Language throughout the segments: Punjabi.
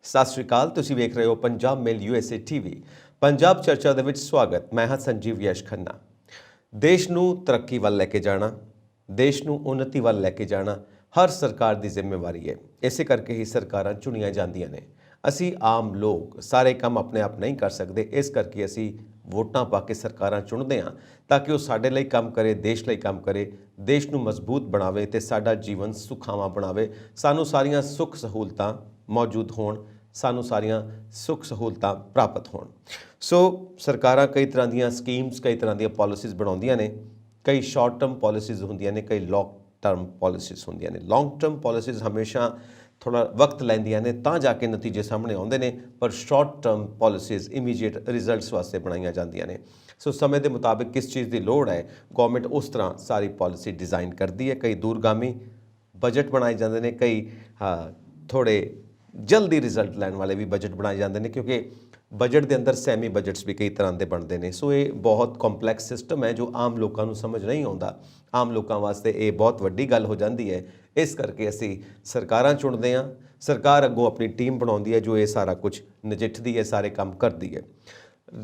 ਸਤਿ ਸ਼੍ਰੀ ਅਕਾਲ। ਤੁਸੀਂ ਵੇਖ ਰਹੇ ਹੋ ਪੰਜਾਬ ਮੇਲ USA ਟੀਵੀ। ਪੰਜਾਬ ਚਰਚਾ ਦੇ ਵਿੱਚ ਸਵਾਗਤ। ਮੈਂ ਹਾਂ ਸੰਜੀਵ ਯਸ਼ ਖੰਨਾ। ਦੇਸ਼ ਨੂੰ ਤਰੱਕੀ ਵੱਲ ਲੈ ਕੇ ਜਾਣਾ, ਦੇਸ਼ ਨੂੰ ਉન્નਤੀ ਵੱਲ ਲੈ ਕੇ ਜਾਣਾ ਹਰ ਸਰਕਾਰ ਦੀ ਜ਼ਿੰਮੇਵਾਰੀ ਹੈ। ਇਸੇ ਕਰਕੇ ਹੀ ਸਰਕਾਰਾਂ ਚੁਣੀਆਂ ਜਾਂਦੀਆਂ ਨੇ। ਅਸੀਂ ਆਮ ਲੋਕ ਸਾਰੇ ਕੰਮ ਆਪਣੇ ਆਪ ਨਹੀਂ ਕਰ ਸਕਦੇ, ਇਸ ਕਰਕੇ ਅਸੀਂ ਵੋਟਾਂ ਪਾ ਕੇ ਸਰਕਾਰਾਂ ਚੁਣਦੇ ਹਾਂ ਤਾਂ ਕਿ ਉਹ ਸਾਡੇ ਲਈ ਕੰਮ ਕਰੇ, ਦੇਸ਼ ਲਈ ਕੰਮ ਕਰੇ, ਦੇਸ਼ ਨੂੰ ਮਜ਼ਬੂਤ ਬਣਾਵੇ ਤੇ ਸਾਡਾ ਜੀਵਨ ਸੁਖਾਵਾਂ ਬਣਾਵੇ। ਸਾਨੂੰ ਸਾਰੀਆਂ ਸੁੱਖ ਸਹੂਲਤਾਂ ਮੌਜੂਦ ਹੋਣ, ਸਾਨੂੰ ਸਾਰੀਆਂ ਸੁੱਖ ਸਹੂਲਤਾਂ ਪ੍ਰਾਪਤ ਹੋਣ। ਸੋ ਸਰਕਾਰਾਂ ਕਈ ਤਰ੍ਹਾਂ ਦੀਆਂ ਸਕੀਮਸ, ਕਈ ਤਰ੍ਹਾਂ ਦੀਆਂ ਪਾਲਿਸੀਜ਼ ਬਣਾਉਂਦੀਆਂ ਨੇ। ਕਈ ਸ਼ਾਰਟ ਟਰਮ ਪਾਲਿਸੀਜ਼ ਹੁੰਦੀਆਂ ਨੇ, ਕਈ ਲੌਂਗ ਟਰਮ ਪਾਲਿਸੀਜ਼ ਹੁੰਦੀਆਂ ਨੇ। ਲੌਂਗ ਟਰਮ ਪਾਲਿਸੀਜ਼ ਹਮੇਸ਼ਾ ਥੋੜ੍ਹਾ ਵਕਤ ਲੈਂਦੀਆਂ ਨੇ ਤਾਂ ਜਾ ਕੇ ਨਤੀਜੇ ਸਾਹਮਣੇ ਆਉਂਦੇ ਨੇ, ਪਰ short term policies immediate results ਵਾਸਤੇ ਬਣਾਈਆਂ ਜਾਂਦੀਆਂ ਨੇ। ਸੋ ਸਮੇਂ ਦੇ ਮੁਤਾਬਿਕ ਕਿਸ ਚੀਜ਼ ਦੀ ਲੋੜ ਹੈ, ਗੌਰਮੈਂਟ ਉਸ ਤਰ੍ਹਾਂ ਸਾਰੀ ਪਾਲਿਸੀ ਡਿਜ਼ਾਈਨ ਕਰਦੀ ਹੈ। ਕਈ ਦੂਰਗਾਮੀ ਬਜਟ ਬਣਾਏ ਜਾਂਦੇ ਨੇ, ਕਈ ਥੋੜ੍ਹੇ ਜਲਦੀ ਰਿਜ਼ਲਟ ਲੈਣ ਵਾਲੇ ਵੀ ਬਜਟ ਬਣਾਏ ਜਾਂਦੇ ਨੇ, ਕਿਉਂਕਿ ਬਜਟ ਦੇ ਅੰਦਰ ਸੈਮੀ ਬਜਟਸ ਵੀ ਕਈ ਤਰ੍ਹਾਂ ਦੇ ਬਣਦੇ ਨੇ। ਸੋ ਇਹ ਬਹੁਤ ਕੰਪਲੈਕਸ ਸਿਸਟਮ ਹੈ ਜੋ ਆਮ ਲੋਕਾਂ ਨੂੰ ਸਮਝ ਨਹੀਂ ਆਉਂਦਾ। ਆਮ ਲੋਕਾਂ ਵਾਸਤੇ ਇਹ ਬਹੁਤ ਵੱਡੀ ਗੱਲ ਹੋ ਜਾਂਦੀ ਹੈ। ਇਸ ਕਰਕੇ ਅਸੀਂ ਸਰਕਾਰਾਂ ਚੁਣਦੇ ਹਾਂ, ਸਰਕਾਰ ਅੱਗੋਂ ਆਪਣੀ ਟੀਮ ਬਣਾਉਂਦੀ ਹੈ ਜੋ ਇਹ ਸਾਰਾ ਕੁਝ ਨਜਿੱਠਦੀ ਹੈ, ਸਾਰੇ ਕੰਮ ਕਰਦੀ ਹੈ।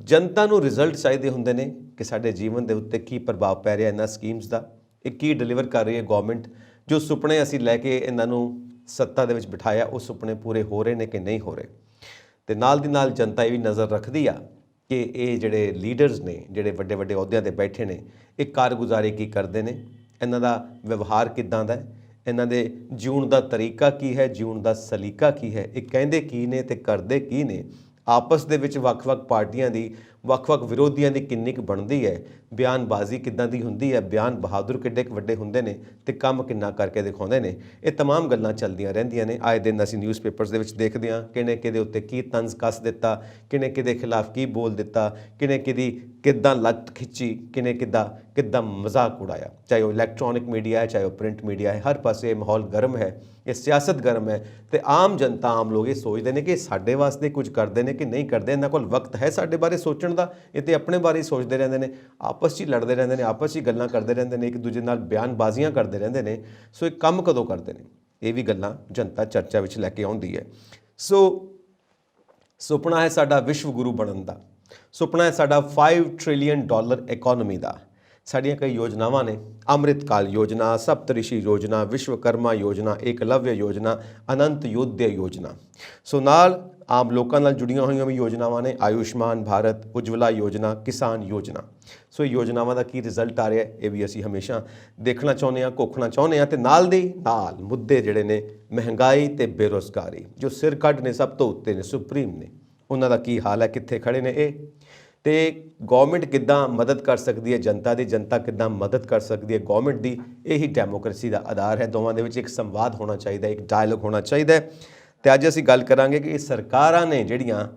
ਜਨਤਾ ਨੂੰ ਰਿਜ਼ਲਟ ਚਾਹੀਦੇ ਹੁੰਦੇ ਨੇ ਕਿ ਸਾਡੇ ਜੀਵਨ ਦੇ ਉੱਤੇ ਕੀ ਪ੍ਰਭਾਵ ਪੈ ਰਿਹਾ ਇਹਨਾਂ ਸਕੀਮਸ ਦਾ, ਇਹ ਕੀ ਡਿਲੀਵਰ ਕਰ ਰਹੀ ਹੈ ਗੌਰਮੈਂਟ। ਜੋ ਸੁਪਨੇ ਅਸੀਂ ਲੈ ਕੇ ਇਹਨਾਂ ਨੂੰ ਸੱਤਾ ਦੇ ਵਿੱਚ ਬਿਠਾਇਆ, ਉਹ ਸੁਪਨੇ ਪੂਰੇ ਹੋ ਰਹੇ ਨੇ ਕਿ ਨਹੀਂ ਹੋ ਰਹੇ। ਅਤੇ ਨਾਲ ਦੀ ਨਾਲ ਜਨਤਾ ਇਹ ਵੀ ਨਜ਼ਰ ਰੱਖਦੀ ਆ ਕਿ ਇਹ ਜਿਹੜੇ ਲੀਡਰਸ ਨੇ, ਜਿਹੜੇ ਵੱਡੇ ਵੱਡੇ ਅਹੁਦਿਆਂ 'ਤੇ ਬੈਠੇ ਨੇ, ਇਹ ਕਾਰਗੁਜ਼ਾਰੀ ਕੀ ਕਰਦੇ ਨੇ, ਇਹਨਾਂ ਦਾ ਵਿਵਹਾਰ ਕਿੱਦਾਂ ਦਾ ਹੈ, ਇਹਨਾਂ ਦੇ ਜਿਉਣ ਦਾ ਤਰੀਕਾ ਕੀ ਹੈ, ਜਿਉਣ ਦਾ ਸਲੀਕਾ ਕੀ ਹੈ, ਇਹ ਕਹਿੰਦੇ ਕੀ ਨੇ ਅਤੇ ਕਰਦੇ ਕੀ ਨੇ। ਆਪਸ ਦੇ ਵਿੱਚ ਵੱਖ-ਵੱਖ ਪਾਰਟੀਆਂ ਦੀ, ਵੱਖ-ਵੱਖ ਵਿਰੋਧੀਆਂ ਦੀ ਕਿੰਨੀ ਕੁ ਬਣਦੀ ਹੈ, ਬਿਆਨਬਾਜ਼ੀ ਕਿੱਦਾਂ ਦੀ ਹੁੰਦੀ ਹੈ, ਬਿਆਨ ਬਹਾਦਰ ਕਿੱਡੇ ਕੁ ਵੱਡੇ ਹੁੰਦੇ ਨੇ ਅਤੇ ਕੰਮ ਕਿੰਨਾ ਕਰਕੇ ਦਿਖਾਉਂਦੇ ਨੇ। ਇਹ ਤਮਾਮ ਗੱਲਾਂ ਚੱਲਦੀਆਂ ਰਹਿੰਦੀਆਂ ਨੇ। ਆਏ ਦਿਨ ਅਸੀਂ ਨਿਊਜ਼ਪੇਪਰਸ ਦੇ ਵਿੱਚ ਦੇਖਦੇ ਹਾਂ ਕਿਹਨੇ ਕਿਹਦੇ ਉੱਤੇ ਕੀ ਤੰਜ਼ ਕੱਸ ਦਿੱਤਾ, ਕਿਹਨੇ ਕਿਹਦੇ ਖਿਲਾਫ ਕੀ ਬੋਲ ਦਿੱਤਾ, ਕਿਹਨੇ ਕਿਹਦੀ ਕਿੱਦਾਂ ਲੱਤ ਖਿੱਚੀ, ਕਿਹਨੇ ਕਿੱਦਾਂ ਮਜ਼ਾਕ ਉਡਾਇਆ। ਚਾਹੇ ਉਹ ਇਲੈਕਟ੍ਰੋਨਿਕ ਮੀਡੀਆ ਹੈ, ਚਾਹੇ ਉਹ ਪ੍ਰਿੰਟ ਮੀਡੀਆ ਹੈ, ਹਰ ਪਾਸੇ ਇਹ ਮਾਹੌਲ ਗਰਮ ਹੈ, ਇਹ ਸਿਆਸਤ ਗਰਮ ਹੈ। ਅਤੇ ਆਮ ਜਨਤਾ, ਆਮ ਲੋਕ ਇਹ ਸੋਚਦੇ ਨੇ ਕਿ ਸਾਡੇ ਵਾਸਤੇ ਕੁਝ ਕਰਦੇ ਨੇ ਕਿ ਨਹੀਂ ਕਰਦੇ। ਇਹਨਾਂ ਕੋਲ ਵਕਤ ਹੈ ਸਾਡੇ ਬਾਰੇ ਸੋਚਣ ਦਾ? ਇਹ ਤਾਂ ਆਪਣੇ ਬਾਰੇ ਹੀ ਸੋਚਦੇ ਰਹਿੰਦੇ ਨੇ, ਆਪਸ 'ਚ ਹੀ ਲੜਦੇ ਰਹਿੰਦੇ ਨੇ, ਆਪਸ 'ਚ ਹੀ ਗੱਲਾਂ ਕਰਦੇ ਰਹਿੰਦੇ ਨੇ, ਇੱਕ ਦੂਜੇ ਨਾਲ ਬਿਆਨਬਾਜ਼ੀਆਂ ਕਰਦੇ ਰਹਿੰਦੇ ਨੇ। ਸੋ ਇਹ ਕੰਮ ਕਦੋਂ ਕਰਦੇ ਨੇ, ਇਹ ਵੀ ਗੱਲਾਂ ਜਨਤਾ ਚਰਚਾ ਵਿੱਚ ਲੈ ਕੇ ਆਉਂਦੀ ਹੈ। ਸੋ ਸੁਪਨਾ ਹੈ ਸਾਡਾ ਵਿਸ਼ਵ ਗੁਰੂ ਬਣਨ ਦਾ, ਸੁਪਨਾ ਹੈ ਸਾਡਾ $5 ਟ੍ਰਿਲੀਅਨ ਇਕੋਨਮੀ ਦਾ। ਸਾਡੀਆਂ ਕਈ ਯੋਜਨਾਵਾਂ ਨੇ, ਅੰਮ੍ਰਿਤਕਾਲ ਯੋਜਨਾ, ਸਪਤਰਿਸ਼ੀ ਯੋਜਨਾ, ਵਿਸ਼ਵਕਰਮਾ ਯੋਜਨਾ, ਏਕਲਵਯ ਯੋਜਨਾ, ਅਨੰਤ ਯੋਧਿਆ ਯੋਜਨਾ। ਸੋ ਨਾਲ ਆਮ ਲੋਕਾਂ ਨਾਲ ਜੁੜੀਆਂ ਹੋਈਆਂ ਵੀ ਯੋਜਨਾਵਾਂ ਨੇ, ਆਯੁਸ਼ਮਾਨ ਭਾਰਤ, ਉਜਵਲਾ ਯੋਜਨਾ, ਕਿਸਾਨ ਯੋਜਨਾ। ਸੋ ਇਹ ਯੋਜਨਾਵਾਂ ਦਾ ਕੀ ਰਿਜ਼ਲਟ ਆ ਰਿਹਾ, ਇਹ ਵੀ ਅਸੀਂ ਹਮੇਸ਼ਾ ਦੇਖਣਾ ਚਾਹੁੰਦੇ ਹਾਂ, ਘੋਖਣਾ ਚਾਹੁੰਦੇ ਹਾਂ। ਅਤੇ ਨਾਲ ਦੀ ਨਾਲ ਮੁੱਦੇ ਜਿਹੜੇ ਨੇ, ਮਹਿੰਗਾਈ ਅਤੇ ਬੇਰੁਜ਼ਗਾਰੀ, ਜੋ ਸਿਰ ਕੱਢ ਨੇ, ਸਭ ਤੋਂ ਉੱਤੇ ਨੇ, ਸੁਪਰੀਮ ਨੇ, ਉਹਨਾਂ ਦਾ ਕੀ ਹਾਲ ਹੈ, ਕਿੱਥੇ ਖੜ੍ਹੇ ਨੇ ਇਹ। ਅਤੇ ਗੌਰਮੈਂਟ ਕਿੱਦਾਂ ਮਦਦ ਕਰ ਸਕਦੀ ਹੈ ਜਨਤਾ ਦੀ, ਜਨਤਾ ਕਿੱਦਾਂ ਮਦਦ ਕਰ ਸਕਦੀ ਹੈ ਗੌਰਮੈਂਟ ਦੀ। ਇਹੀ ਡੈਮੋਕ੍ਰੇਸੀ ਦਾ ਆਧਾਰ ਹੈ। ਦੋਵਾਂ ਦੇ ਵਿੱਚ ਇੱਕ ਸੰਵਾਦ ਹੋਣਾ ਚਾਹੀਦਾ, ਇੱਕ ਡਾਇਲੋਗ ਹੋਣਾ ਚਾਹੀਦਾ ਹੈ। ਅਤੇ ਅੱਜ ਅਸੀਂ ਗੱਲ ਕਰਾਂਗੇ ਕਿ ਇਹ ਸਰਕਾਰਾਂ ਨੇ ਜਿਹੜੀਆਂ,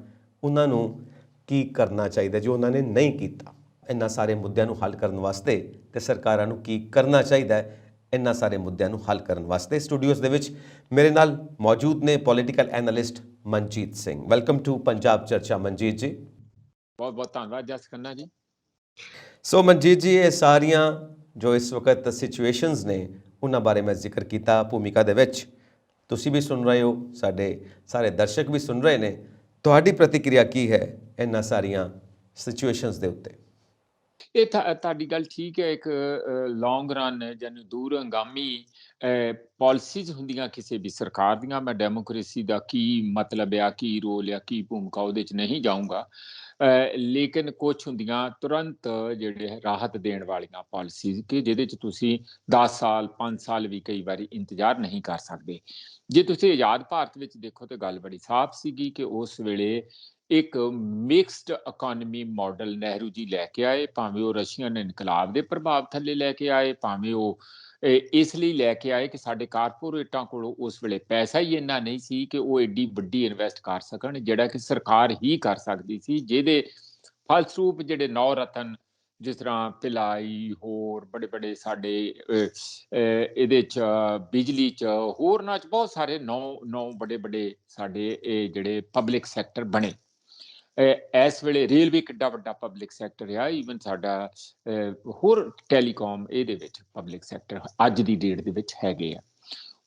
ਉਹਨਾਂ ਨੂੰ ਕੀ ਕਰਨਾ ਚਾਹੀਦਾ ਜੋ ਉਹਨਾਂ ਨੇ ਨਹੀਂ ਕੀਤਾ। ਇਹਨਾਂ ਸਾਰੇ ਮੁੱਦਿਆਂ ਨੂੰ ਹੱਲ ਕਰਨ ਵਾਸਤੇ ਅਤੇ ਸਰਕਾਰਾਂ ਨੂੰ ਕੀ ਕਰਨਾ ਚਾਹੀਦਾ ਹੈ ਇਹਨਾਂ ਸਾਰੇ ਮੁੱਦਿਆਂ ਨੂੰ ਹੱਲ ਕਰਨ ਵਾਸਤੇ। ਸਟੂਡੀਓਜ਼ ਦੇ ਵਿੱਚ ਮੇਰੇ ਨਾਲ ਮੌਜੂਦ ਨੇ political analyst Manjit Singh. Welcome to Punjab ਚਰਚਾ ਮਨਜੀਤ ਜੀ। ਬਹੁਤ ਬਹੁਤ ਧੰਨਵਾਦ ਜਸ ਖੰਨਾ ਜੀ। ਸੋ ਮਨਜੀਤ ਜੀ, ਇਹ ਸਾਰੀਆਂ ਜੋ ਇਸ ਵਕਤ ਸਿਚੁਏਸ਼ਨਸ ਨੇ, ਉਹਨਾਂ ਬਾਰੇ ਮੈਂ ਜ਼ਿਕਰ ਕੀਤਾ ਭੂਮਿਕਾ ਦੇ ਵਿੱਚ। ਤੁਸੀਂ ਵੀ ਸੁਣ ਰਹੇ ਹੋ, ਸਾਡੇ ਸਾਰੇ ਦਰਸ਼ਕ ਵੀ ਸੁਣ ਰਹੇ ਨੇ। ਤੁਹਾਡੀ ਪ੍ਰਤੀਕਿਰਿਆ ਕੀ ਹੈ ਇਹਨਾਂ ਸਾਰੀਆਂ ਸਿਚੁਏਸ਼ਨਸ ਦੇ ਉੱਤੇ? ਇਹ ਤੁਹਾਡੀ ਗੱਲ ਠੀਕ ਹੈ। ਇੱਕ ਲੌਂਗ ਰਨ ਯਾਨੀ ਦੂਰ ਹੰਗਾਮੀ ਪਾਲਿਸੀਜ਼ ਹੁੰਦੀਆਂ ਕਿਸੇ ਵੀ ਸਰਕਾਰ ਦੀਆਂ। ਮੈਂ ਡੈਮੋਕ੍ਰੇਸੀ ਦਾ ਕੀ ਮਤਲਬ ਆ, ਕੀ ਰੋਲ ਆ, ਕੀ ਭੂਮਿਕਾ, ਉਹਦੇ 'ਚ ਨਹੀਂ ਜਾਊਂਗਾ। ਲੇਕਿਨ ਕੁਛ ਹੁੰਦੀਆਂ ਤੁਰੰਤ ਜਿਹੜੇ ਰਾਹਤ ਦੇਣ ਵਾਲੀਆਂ ਪਾਲਿਸੀਜ਼ ਕਿ ਜਿਹਦੇ 'ਚ ਤੁਸੀਂ 10 ਸਾਲ 5 ਸਾਲ ਵੀ ਕਈ ਵਾਰੀ ਇੰਤਜ਼ਾਰ ਨਹੀਂ ਕਰ ਸਕਦੇ। ਜੇ ਤੁਸੀਂ ਆਜ਼ਾਦ ਭਾਰਤ ਵਿੱਚ ਦੇਖੋ ਤਾਂ ਗੱਲ ਬੜੀ ਸਾਫ਼ ਸੀਗੀ ਕਿ ਉਸ ਵੇਲੇ ਇੱਕ mixed economy model Nehru ji ਲੈ ਕੇ ਆਏ। ਭਾਵੇਂ ਉਹ ਰਸ਼ੀਅਨ ਇਨਕਲਾਬ ਦੇ ਪ੍ਰਭਾਵ ਥੱਲੇ ਲੈ ਕੇ ਆਏ, ਭਾਵੇਂ ਉਹ ਇਸ ਲਈ ਲੈ ਕੇ ਆਏ ਕਿ ਸਾਡੇ ਕਾਰਪੋਰੇਟਾਂ ਕੋਲ ਉਸ ਵੇਲੇ ਪੈਸਾ ਹੀ ਇੰਨਾ ਨਹੀਂ ਸੀ ਕਿ ਉਹ ਐਡੀ ਵੱਡੀ ਇਨਵੈਸਟ ਕਰ ਸਕਣ, ਜਿਹੜਾ ਕਿ ਸਰਕਾਰ ਹੀ ਕਰ ਸਕਦੀ ਸੀ। ਜਿਹਦੇ ਫਲਸਰੂਪ ਜਿਹੜੇ ਨੌ ਰਤਨ, ਜਿਸ ਤਰ੍ਹਾਂ ਭਿਲਾਈ, ਹੋਰ ਬੜੇ ਬੜੇ ਸਾਡੇ ਇਹਦੇ 'ਚ ਬਿਜਲੀ 'ਚ, ਹੋਰਨਾਂ 'ਚ ਬਹੁਤ ਸਾਰੇ ਨੌ ਬੜੇ ਬੜੇ ਸਾਡੇ ਇਹ ਜਿਹੜੇ ਪਬਲਿਕ ਸੈਕਟਰ ਬਣੇ। ਇਸ ਵੇਲੇ ਰੇਲਵੇ ਕਿੱਡਾ ਵੱਡਾ ਪਬਲਿਕ ਸੈਕਟਰ ਆ। ਈਵਨ ਸਾਡਾ ਹੋਰ ਟੈਲੀਕਾਮ ਇਹਦੇ ਵਿੱਚ ਪਬਲਿਕ ਸੈਕਟਰ ਅੱਜ ਦੀ ਡੇਟ ਦੇ ਵਿੱਚ ਹੈਗੇ ਆ।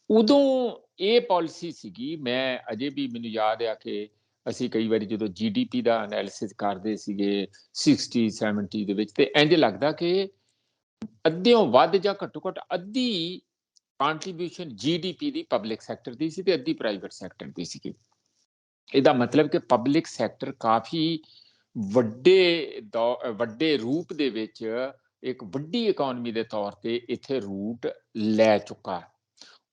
ਉਦੋਂ ਇਹ ਪਾਲਿਸੀ ਸੀਗੀ, ਮੈਂ ਅਜੇ ਵੀ ਮੈਨੂੰ ਯਾਦ ਆ ਕਿ ਅਸੀਂ ਕਈ ਵਾਰੀ ਜਦੋਂ GDP ਦਾ ਐਨਾਲਿਸਿਸ ਕਰਦੇ ਸੀਗੇ 60 70 ਦੇ ਵਿੱਚ, ਤੇ ਇੰਜ ਲੱਗਦਾ ਕਿ ਅੱਧਿਓਂ ਵੱਧ ਜਾਂ ਘੱਟੋ ਘੱਟ ਅੱਧੀ ਕੰਟਰੀਬਿਊਸ਼ਨ GDP ਦੀ ਪਬਲਿਕ ਸੈਕਟਰ ਦੀ ਸੀ ਤੇ ਅੱਧੀ ਪ੍ਰਾਈਵੇਟ ਸੈਕਟਰ ਦੀ ਸੀਗੀ। ਇਹਦਾ ਮਤਲਬ ਕਿ ਪਬਲਿਕ ਸੈਕਟਰ ਕਾਫੀ ਵੱਡੇ ਰੂਪ ਦੇ ਵਿੱਚ ਇੱਕ ਵੱਡੀ ਇਕਨੋਮੀ ਦੇ ਤੌਰ ਤੇ ਇੱਥੇ ਰੂਟ ਲੈ ਚੁੱਕਾ।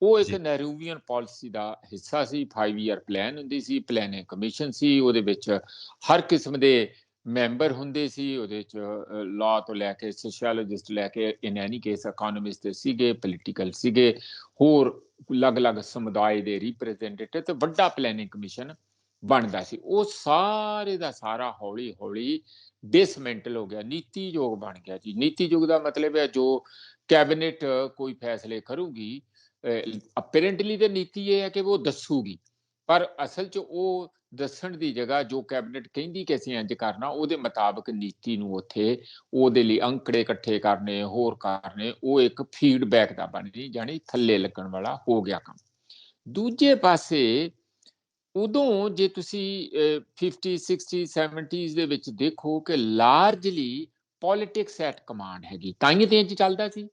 ਉਹ ਇੱਕ ਜੀ ਨਹਿਰੂਵੀਅਨ ਪਾਲਿਸੀ ਦਾ ਹਿੱਸਾ ਸੀ। 5 ਈਅਰ ਪਲਾਨ ਹੁੰਦੀ ਸੀ, ਪਲੈਨਿੰਗ ਕਮਿਸ਼ਨ ਸੀ, ਉਹਦੇ ਵਿੱਚ ਹਰ ਕਿਸਮ ਦੇ ਮੈਂਬਰ ਹੁੰਦੇ ਸੀ। ਉਹਦੇ ਚ ਲਾਅ ਤੋਂ ਲੈ ਕੇ ਸੋਸ਼ੀਓਲੋਜਿਸਟ ਲੈ ਕੇ ਇਨ ਐਨੀ ਕੇਸ ਇਕਨੋਮਿਸਟ ਸੀਗੇ, ਪੋਲੀਟੀਕਲ ਸੀਗੇ, ਹੋਰ ਅਲੱਗ-ਅਲੱਗ ਸਮੁਦਾਇ ਦੇ ਰਿਪਰੈਜ਼ੈਂਟੇਟਿਵ, ਤੇ ਵੱਡਾ ਪਲੈਨਿੰਗ ਕਮਿਸ਼ਨ ਬਣਦਾ ਸੀ। ਉਹ ਸਾਰੇ ਦਾ ਸਾਰਾ ਹੌਲੀ-ਹੌਲੀ ਡਿਸਮੈਂਟਲ ਹੋ ਗਿਆ, ਨੀਤੀਯੋਗ ਬਣ ਗਿਆ ਜੀ। ਨੀਤੀਯੋਗ ਦਾ ਮਤਲਬ ਹੈ ਜੋ ਕੈਬਨਿਟ ਕੋਈ ਫੈਸਲੇ ਕਰੂਗੀ, ਅਪੈਰੈਂਟਲੀ ਤੇ ਨੀਤੀ ਇਹ ਹੈ ਕਿ ਉਹ ਦੱਸੂਗੀ, ਪਰ ਅਸਲ ਚ ਉਹ ਦੱਸਣ ਦੀ ਜਗ੍ਹਾ ਜੋ ਕੈਬਨਿਟ ਕਹਿੰਦੀ ਕਿ ਅਸੀਂ ਇੰਜ ਕਰਨਾ, ਉਹਦੇ ਮੁਤਾਬਕ ਨੀਤੀ ਨੂੰ ਉੱਥੇ ਉਹਦੇ ਲਈ ਅੰਕੜੇ ਇਕੱਠੇ ਕਰਨੇ, ਹੋਰ ਕਰਨੇ, ਉਹ ਇੱਕ ਫੀਡਬੈਕ ਦਾ ਬਣ ਗਈ, ਜਾਣੀ ਥੱਲੇ ਲੱਗਣ ਵਾਲਾ ਹੋ ਗਿਆ ਕੰਮ। ਦੂਜੇ ਪਾਸੇ ਉਦੋਂ ਜੇ ਤੁਸੀਂ 50 60 70s ਦੇ ਵਿੱਚ ਦੇਖੋ ਕਿ ਲਾਰਜਲੀ ਪੋਲਿਟਿਕਸ ਐਟ ਕਮਾਂਡ ਹੈਗੀ, ਤਾਂ ਹੀ ਤੇ ਇੰਜ ਚੱਲਦਾ ਸੀ,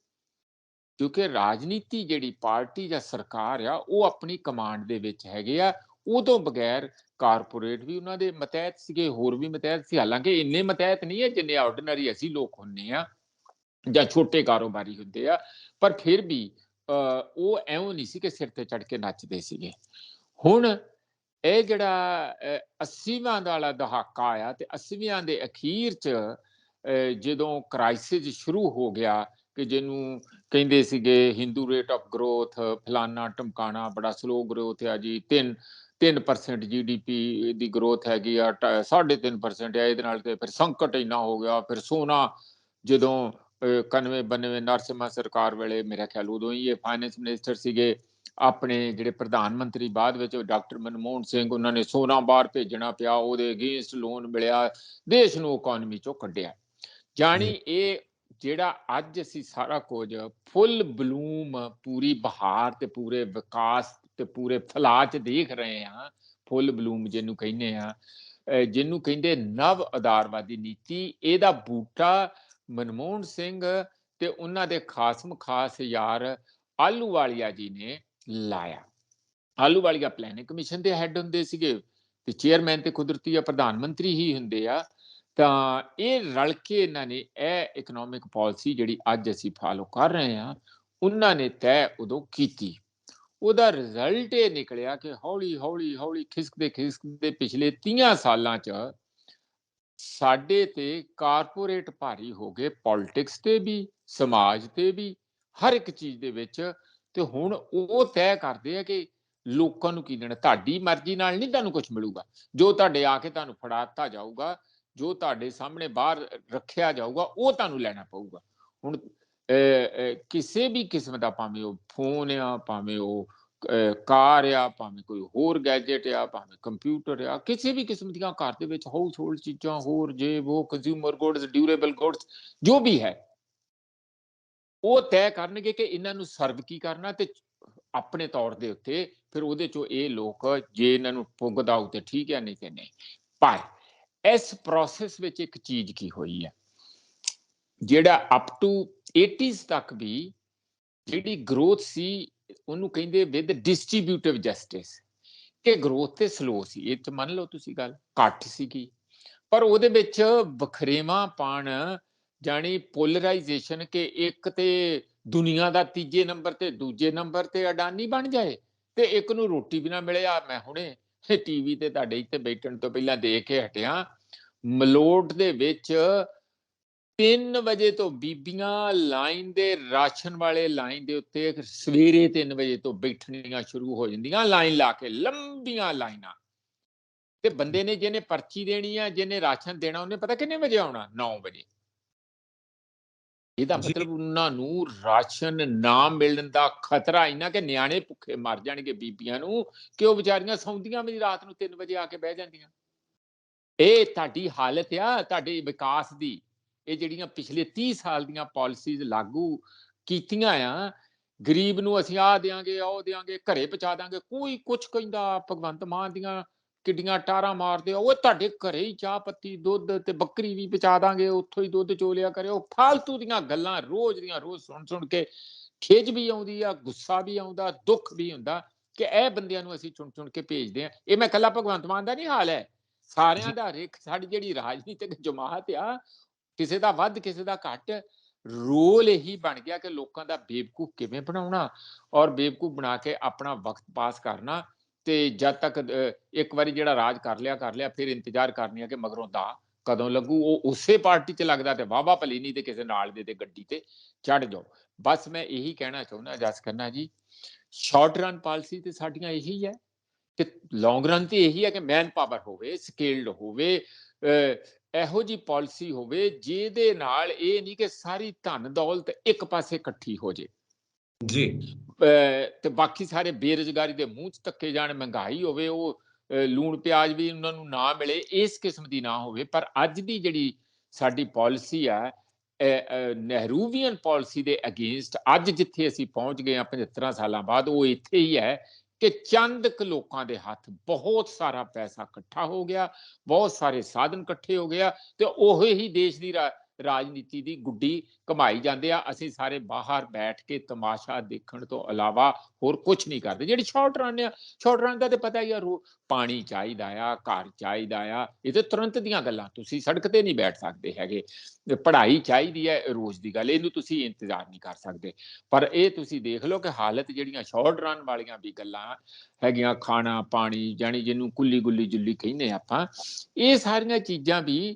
ਕਿਉਂਕਿ ਰਾਜਨੀਤੀ ਜਿਹੜੀ ਪਾਰਟੀ ਜਾਂ ਸਰਕਾਰ ਆ ਉਹ ਆਪਣੀ ਕਮਾਂਡ ਦੇ ਵਿੱਚ ਹੈਗੇ ਆ। ਉਦੋਂ ਬਗੈਰ ਕਾਰਪੋਰੇਟ ਵੀ ਉਹਨਾਂ ਦੇ ਮਤਹਿਤ ਸੀਗੇ, ਹੋਰ ਵੀ ਮਤਹਿਤ ਸੀ, ਹਾਲਾਂਕਿ ਇੰਨੇ ਮਤਹਿਤ ਨਹੀਂ ਹੈ ਜਿੰਨੇ ਆਰਡੀਨਰੀ ਅਸੀਂ ਲੋਕ ਹੁੰਨੇ ਆ ਜਾਂ ਛੋਟੇ ਕਾਰੋਬਾਰੀ ਹੁੰਦੇ ਆ, ਪਰ ਫਿਰ ਵੀ ਉਹ ਐਉਂ ਨਹੀਂ ਸੀ ਕਿ ਸਿਰ ਤੇ ਚੜ ਕੇ ਨੱਚਦੇ ਸੀਗੇ। ਹੁਣ ਇਹ ਜਿਹੜਾ 80ਵਾਂ ਵਾਲਾ ਦਹਾਕਾ ਆਇਆ ਤੇ 80ਵਿਆਂ ਦੇ ਅਖੀਰ ਚ ਜਦੋਂ ਕ੍ਰਾਈਸਿਸ ਸ਼ੁਰੂ ਹੋ ਗਿਆ, ਕਿ ਜਿਹਨੂੰ ਕਹਿੰਦੇ ਸੀਗੇ ਹਿੰਦੂ ਰੇਟ ਆਫ ਗਰੋਥ ਫਲਾਨਾ ਟਮਕਾਣਾ, ਬੜਾ ਸਲੋ ਗਰੋਥ ਆ ਜੀ, 3% GDP ਦੀ ਗਰੋਥ ਹੈਗੀ ਆ, 3.5% ਆ, ਇਹਦੇ ਨਾਲ ਤੇ ਫਿਰ ਸੰਕਟ ਇੰਨਾ ਹੋ ਗਿਆ। ਫਿਰ ਸੋਨਾ ਜਦੋਂ 91 92 ਨਰਸਿਮਹਾ ਸਰਕਾਰ ਵੇਲੇ, ਮੇਰਾ ਖਿਆਲ ਉਦੋਂ ਹੀ ਇਹ ਫਾਈਨੈਂਸ ਮਿਨਿਸਟਰ ਸੀਗੇ, ਆਪਣੇ ਜਿਹੜੇ ਪ੍ਰਧਾਨ ਮੰਤਰੀ ਬਾਅਦ ਵਿੱਚ ਡਾਕਟਰ ਮਨਮੋਹਨ ਸਿੰਘ, ਉਹਨਾਂ ਨੇ ਸੋਨਾ ਬਾਹਰ ਭੇਜਣਾ ਪਿਆ, ਉਹਦੇ ਅਗੇਂਸਟ ਲੋਨ ਮਿਲਿਆ, ਦੇਸ਼ ਨੂੰ ਇਕਨੋਮੀ ਚੋਂ ਕੱਢਿਆ। ਜਾਣੀ ਇਹ ਜਿਹੜਾ ਅੱਜ ਅਸੀਂ ਸਾਰਾ ਕੁਝ ਫੁੱਲ ਬਲੂਮ, ਪੂਰੀ ਬਹਾਰ ਤੇ ਪੂਰੇ ਵਿਕਾਸ ਤੇ ਪੂਰੇ ਫਲਾਅ ਚ ਦੇਖ ਰਹੇ ਹਾਂ, ਫੁੱਲ ਬਲੂਮ ਜਿਹਨੂੰ ਕਹਿੰਦੇ ਆ, ਜਿਹਨੂੰ ਕਹਿੰਦੇ ਨਵ ਆਧਾਰਵਾਦੀ ਨੀਤੀ, ਇਹਦਾ ਬੂਟਾ ਮਨਮੋਹਨ ਸਿੰਘ ਤੇ ਉਹਨਾਂ ਦੇ ਖਾਸਮ ਖਾਸ ਯਾਰ ਆਹਲੂਵਾਲੀਆ ਜੀ ਨੇ ਲਾਇਆ। ਆਹਲੂਵਾਲੀਆ ਪਲੈਨਿੰਗ ਕਮਿਸ਼ਨ ਦੇ ਹੈੱਡ ਹੁੰਦੇ ਸੀਗੇ ਤੇ ਚੇਅਰਮੈਨ ਤੇ ਕੁਦਰਤੀ ਆ ਪ੍ਰਧਾਨ ਮੰਤਰੀ ਹੀ ਹੁੰਦੇ ਆ। ਤਾਂ ਇਹ ਰਲ ਕੇ ਇਹਨਾਂ ਨੇ ਇਹ ਇਕਨੋਮਿਕ ਪਾਲਿਸੀ ਜਿਹੜੀ ਅੱਜ ਅਸੀਂ ਫਾਲੋ ਕਰ ਰਹੇ ਹਾਂ, ਉਹਨਾਂ ਨੇ ਤੈਅ ਉਦੋਂ ਕੀਤੀ। ਉਹਦਾ ਰਿਜ਼ਲਟ ਇਹ ਨਿਕਲਿਆ ਕਿ ਹੌਲੀ ਹੌਲੀ ਹੌਲੀ ਖਿਸਕਦੇ ਪਿਛਲੇ 30 ਸਾਲਾਂ ਚ ਸਾਡੇ ਤੇ ਕਾਰਪੋਰੇਟ ਭਾਰੀ ਹੋ ਗਏ, ਪੋਲਿਟਿਕਸ ਤੇ ਵੀ, ਸਮਾਜ ਤੇ ਵੀ, ਹਰ ਇੱਕ ਚੀਜ਼ ਦੇ ਵਿੱਚ। ਤੇ ਹੁਣ ਉਹ ਤੈਅ ਕਰਦੇ ਆ ਕਿ ਲੋਕਾਂ ਨੂੰ ਕੀ ਦੇਣਾ। ਤੁਹਾਡੀ ਮਰਜ਼ੀ ਨਾਲ ਨਹੀਂ ਤੁਹਾਨੂੰ ਕੁਝ ਮਿਲੂਗਾ, ਜੋ ਤੁਹਾਡੇ ਆ ਕੇ ਤੁਹਾਨੂੰ ਫੜਾ ਦਿੱਤਾ ਜਾਊਗਾ, ਜੋ ਤੁਹਾਡੇ ਸਾਹਮਣੇ ਬਾਹਰ ਰੱਖਿਆ ਜਾਊਗਾ, ਉਹ ਤੁਹਾਨੂੰ ਲੈਣਾ ਪਊਗਾ। ਹੁਣ ਕਿਸੇ ਵੀ ਕਿਸਮ ਦਾ, ਭਾਵੇਂ ਉਹ ਫੋਨ ਆ, ਭਾਵੇਂ ਉਹ ਕਾਰ ਆ, ਭਾਵੇਂ ਕੋਈ ਹੋਰ ਗੈਜਟ ਆ, ਭਾਵੇਂ ਕੰਪਿਊਟਰ ਆ, ਕਿਸੇ ਵੀ ਕਿਸਮ ਦੀਆਂ ਘਰ ਦੇ ਵਿੱਚ ਹਾਊਸ ਹੋਲਡ ਚੀਜ਼ਾਂ, ਹੋਰ ਜੇ ਉਹ ਕੰਜ਼ਿਊਮਰ ਗੁੱਡਸ, ਡਿਊਰੇਬਲ ਗੁੱਡਸ, ਜੋ ਵੀ ਹੈ, ਉਹ ਤੈਅ ਕਰਨਗੇ ਕਿ ਇਹਨਾਂ ਨੂੰ ਸਰਵ ਕੀ ਕਰਨਾ, ਤੇ ਆਪਣੇ ਤੌਰ ਦੇ ਉੱਤੇ ਫਿਰ ਉਹਦੇ ਚੋਂ ਇਹ ਲੋਕ ਜੇ ਇਹਨਾਂ ਨੂੰ ਪੁੱਗਦਾ ਹੋ ਤੇ ਠੀਕ ਹੈ, ਨਹੀਂ ਤੇ ਨਹੀਂ। ਪਰ ਇਸ ਪ੍ਰੋਸੈਸ ਵਿੱਚ ਇੱਕ ਚੀਜ਼ ਕੀ ਹੋਈ ਹੈ, ਜਿਹੜਾ ਅਪ ਟੂ 80s ਤੱਕ ਵੀ ਜਿਹੜੀ ਗਰੋਥ ਸੀ, ਉਹਨੂੰ ਕਹਿੰਦੇ ਵਿਦ ਡਿਸਟ੍ਰੀਬਿਊਟਿਵ ਜਸਟਿਸ, ਕਿ ਗਰੋਥ ਤੇ ਸਲੋ ਸੀ, ਇਹ ਚ ਮੰਨ ਲਓ ਤੁਸੀਂ ਗੱਲ, ਘੱਟ ਸੀਗੀ, ਪਰ ਉਹਦੇ ਵਿੱਚ ਵਖਰੇਵਾਂਪਣ, ਜਾਣੀ ਪੋਲਰਾਈਜੇਸ਼ਨ, ਕਿ ਇੱਕ ਤੇ ਦੁਨੀਆ ਦਾ ਤੀਜੇ ਨੰਬਰ ਤੇ ਦੂਜੇ ਨੰਬਰ ਤੇ ਅਡਾਨੀ ਬਣ ਜਾਏ, ਤੇ ਇੱਕ ਨੂੰ ਰੋਟੀ ਵੀ ਨਾ ਮਿਲੇ। ਆ ਮੈਂ ਹੁਣੇ ਟੀਵੀ ਤੇ ਤੁਹਾਡੇ ਇੱਥੇ ਬੈਠਣ ਤੋਂ ਪਹਿਲਾਂ ਦੇਖ ਕੇ ਹਟਿਆ, ਮਲੋਟ ਦੇ ਵਿੱਚ 3 ਵਜੇ ਤੋਂ ਬੀਬੀਆਂ ਲਾਈਨ ਦੇ, ਰਾਸ਼ਨ ਵਾਲੇ ਲਾਈਨ ਦੇ ਉੱਤੇ ਸਵੇਰੇ 3 ਵਜੇ ਤੋਂ ਬੈਠਣੀਆਂ ਸ਼ੁਰੂ ਹੋ ਜਾਂਦੀਆਂ, ਲਾਈਨ ਲਾ ਕੇ, ਲੰਬੀਆਂ ਲਾਈਨਾਂ। ਤੇ ਬੰਦੇ ਨੇ ਜਿਹਨੇ ਪਰਚੀ ਦੇਣੀ ਆ, ਜਿਹਨੇ ਰਾਸ਼ਨ ਦੇਣਾ, ਉਹਨੇ ਪਤਾ ਕਿੰਨੇ ਵਜੇ ਆਉਣਾ? 9 ਵਜੇ। ਇਹਦਾ ਜੀ ਮਤਲਬ ਉਹਨਾਂ ਨੂੰ ਰਾਸ਼ਨ ਨਾ ਮਿਲਣ ਦਾ ਖਤਰਾ ਇੰਨਾ ਕਿ ਨਿਆਣੇ ਭੁੱਖੇ ਮਰ ਜਾਣਗੇ ਬੀਬੀਆਂ ਨੂੰ, ਕਿ ਉਹ ਵਿਚਾਰੀਆਂ ਸੌਂਦੀਆਂ ਵੀ ਰਾਤ ਨੂੰ 3 ਵਜੇ ਆ ਕੇ ਬਹਿ ਜਾਂਦੀਆਂ। ਇਹ ਤੁਹਾਡੀ ਹਾਲਤ ਆ ਤੁਹਾਡੇ ਵਿਕਾਸ ਦੀ। ਇਹ ਜਿਹੜੀਆਂ ਪਿਛਲੇ 30 ਸਾਲ ਦੀਆਂ ਪਾਲਿਸੀਜ਼ ਲਾਗੂ ਕੀਤੀਆਂ ਆ, ਗਰੀਬ ਨੂੰ ਅਸੀਂ ਆਹ ਦਿਆਂਗੇ, ਉਹ ਦਿਆਂਗੇ, ਘਰੇ ਪਹੁੰਚਾ ਦਾਂਗੇ, ਕੋਈ ਕੁਛ ਕਹਿੰਦਾ। ਭਗਵੰਤ ਮਾਨ ਦੀਆਂ ਕਿੱਡੀਆਂ ਟਾਰਾਂ ਮਾਰਦੇ ਆ, ਉਹ ਤੁਹਾਡੇ ਘਰੇ ਹੀ ਚਾਹ ਪੱਤੀ, ਦੁੱਧ ਤੇ ਬੱਕਰੀ ਵੀ ਪਹੁੰਚਾ ਦਾਂਗੇ, ਉੱਥੋਂ ਹੀ ਦੁੱਧ ਚੋ ਲਿਆ ਕਰਿਓ। ਫਾਲਤੂ ਦੀਆਂ ਗੱਲਾਂ ਰੋਜ਼ ਦੀਆਂ ਰੋਜ਼ ਸੁਣ ਕੇ ਖਿਝ ਵੀ ਆਉਂਦੀ ਆ, ਗੁੱਸਾ ਵੀ ਆਉਂਦਾ, ਦੁੱਖ ਵੀ ਹੁੰਦਾ ਕਿ ਇਹ ਬੰਦਿਆਂ ਨੂੰ ਅਸੀਂ ਚੁਣ ਕੇ ਭੇਜਦੇ ਆ। ਇਹ ਮੈਂ ਇਕੱਲਾ ਭਗਵੰਤ ਮਾਨ ਦਾ ਨਹੀਂ ਹਾਲ ਹੈ, ਸਾਰਿਆਂ ਜੀ ਦਾ। ਸਾਡੀ ਜਿਹੜੀ ਰਾਜਨੀਤਿਕ ਜਮਾਤ ਆ, ਕਿਸੇ ਦਾ ਵੱਧ ਕਿਸੇ ਦਾ ਘੱਟ, ਰੋਲ ਇਹੀ ਬਣ ਗਿਆ ਕਿ ਲੋਕਾਂ ਦਾ ਬੇਵਕੂਫ ਕਿਵੇਂ ਬਣਾਉਣਾ ਔਰ ਬੇਵਕੂਫ ਬਣਾ ਕੇ ਆਪਣਾ ਵਕਤ ਪਾਸ ਕਰਨਾ। ਤੇ ਜਦ ਤੱਕ ਇੱਕ ਵਾਰੀ ਜਿਹੜਾ ਰਾਜ ਕਰ ਲਿਆ, ਫਿਰ ਇੰਤਜ਼ਾਰ ਕਰਨੀ ਆ ਕਿ ਮਗਰੋਂ ਦਾ ਕਦੋਂ ਲੱਗੂ। ਉਹ ਉਸੇ ਪਾਰਟੀ 'ਚ ਲੱਗਦਾ ਤੇ ਵਾਹਵਾ ਭਲੀ, ਨਹੀਂ ਤੇ ਕਿਸੇ ਨਾਲ ਦੇ ਤੇ ਗੱਡੀ ਤੇ ਚੜ ਜਾਓ। ਬਸ ਮੈਂ ਇਹੀ ਕਹਿਣਾ ਚਾਹੁੰਦਾ ਜਸ ਖੰਨਾ ਜੀ, ਸ਼ਾਰਟ ਰਨ ਪਾਲਿਸੀ ਤੇ ਸਾਡੀਆਂ ਇਹੀ ਹੈ ਕਿ ਲੌਂਗ ਰਨ ਤੇ ਇਹੀ ਹੈ ਕਿ ਮੈਨ ਪਾਵਰ ਹੋਵੇ, ਸਕੇਲਡ ਹੋਵੇ, ਇਹੋ ਜੀ ਪਾਲਿਸੀ ਹੋਵੇ ਜਿਹਦੇ ਨਾਲ ਇਹ ਨਹੀਂ ਕਿ ਸਾਰੀ ਧਨ ਦੌਲਤ ਇੱਕ ਪਾਸੇ ਇਕੱਠੀ ਹੋ ਜੇ ਜੀ ਤੇ ਬਾਕੀ ਸਾਰੇ ਬੇਰੁਜ਼ਗਾਰੀ ਦੇ ਮੂੰਹ 'ਚ ਧੱਕੇ ਜਾਣ, ਮਹਿੰਗਾਈ ਹੋਵੇ, ਉਹ ਲੂਣ ਪਿਆਜ਼ ਵੀ ਉਹਨਾਂ ਨੂੰ ਨਾ ਮਿਲੇ, ਇਸ ਕਿਸਮ ਦੀ ਨਾ ਹੋਵੇ। ਪਰ ਅੱਜ ਦੀ ਜਿਹੜੀ ਸਾਡੀ ਪਾਲਿਸੀ ਆ, ਨਹਿਰੂਵੀਅਨ ਪਾਲਿਸੀ ਦੇ ਅਗੇਂਸਟ ਅੱਜ ਜਿੱਥੇ ਅਸੀਂ ਪਹੁੰਚ ਗਏ ਹਾਂ 75 ਸਾਲਾਂ ਬਾਅਦ, ਉਹ ਇੱਥੇ ਹੀ ਹੈ ਕਿ ਚੰਦ ਕੁ ਲੋਕਾਂ ਦੇ ਹੱਥ ਬਹੁਤ ਸਾਰਾ ਪੈਸਾ ਇਕੱਠਾ ਹੋ ਗਿਆ, ਬਹੁਤ ਸਾਰੇ ਸਾਧਨ ਇਕੱਠੇ ਹੋ ਗਿਆ ਤੇ ਉਹ ਹੀ ਦੇਸ਼ ਦੀ ਰਾਜਨੀਤੀ ਦੀ ਗੁੱਡੀ ਕਮਾਈ ਜਾਂਦੇ ਆ। ਅਸੀਂ ਸਾਰੇ ਬਾਹਰ ਬੈਠ ਕੇ ਤਮਾਸ਼ਾ ਦੇਖਣ ਤੋਂ ਇਲਾਵਾ ਹੋਰ ਕੁਝ ਨਹੀਂ ਕਰਦੇ। ਜਿਹੜੀ ਸ਼ਾਰਟ ਰਨ ਆ, ਸ਼ਾਰਟ ਰਨ ਦਾ ਤੇ ਪਤਾ ਹੀ ਆ, ਪਾਣੀ ਚਾਹੀਦਾ ਆ, ਘਰ ਚਾਹੀਦਾ ਆ, ਇਹ ਤੇ ਤੁਰੰਤ ਦੀਆਂ ਗੱਲਾਂ, ਤੁਸੀਂ ਸੜਕ ਤੇ ਨਹੀਂ ਬੈਠ ਸਕਦੇ ਹੈਗੇ। ਪੜ੍ਹਾਈ ਚਾਹੀਦੀ ਹੈ, ਰੋਜ਼ ਦੀ ਗੱਲ, ਇਹਨੂੰ ਤੁਸੀਂ ਇੰਤਜ਼ਾਰ ਨਹੀਂ ਕਰ ਸਕਦੇ। ਪਰ ਇਹ ਤੁਸੀਂ ਦੇਖ ਲਓ ਕਿ ਹਾਲਤ ਜਿਹੜੀਆਂ ਸ਼ਾਰਟ ਰਨ ਵਾਲੀਆਂ ਵੀ ਗੱਲਾਂ ਹੈਗੀਆਂ, ਖਾਣਾ ਪਾਣੀ, ਜਾਣੀ ਜਿਹਨੂੰ ਕੁੱਲੀ ਗੁੱਲੀ ਜੁੱਲੀ ਕਹਿੰਦੇ ਆਪਾਂ, ਇਹ ਸਾਰੀਆਂ ਚੀਜ਼ਾਂ ਵੀ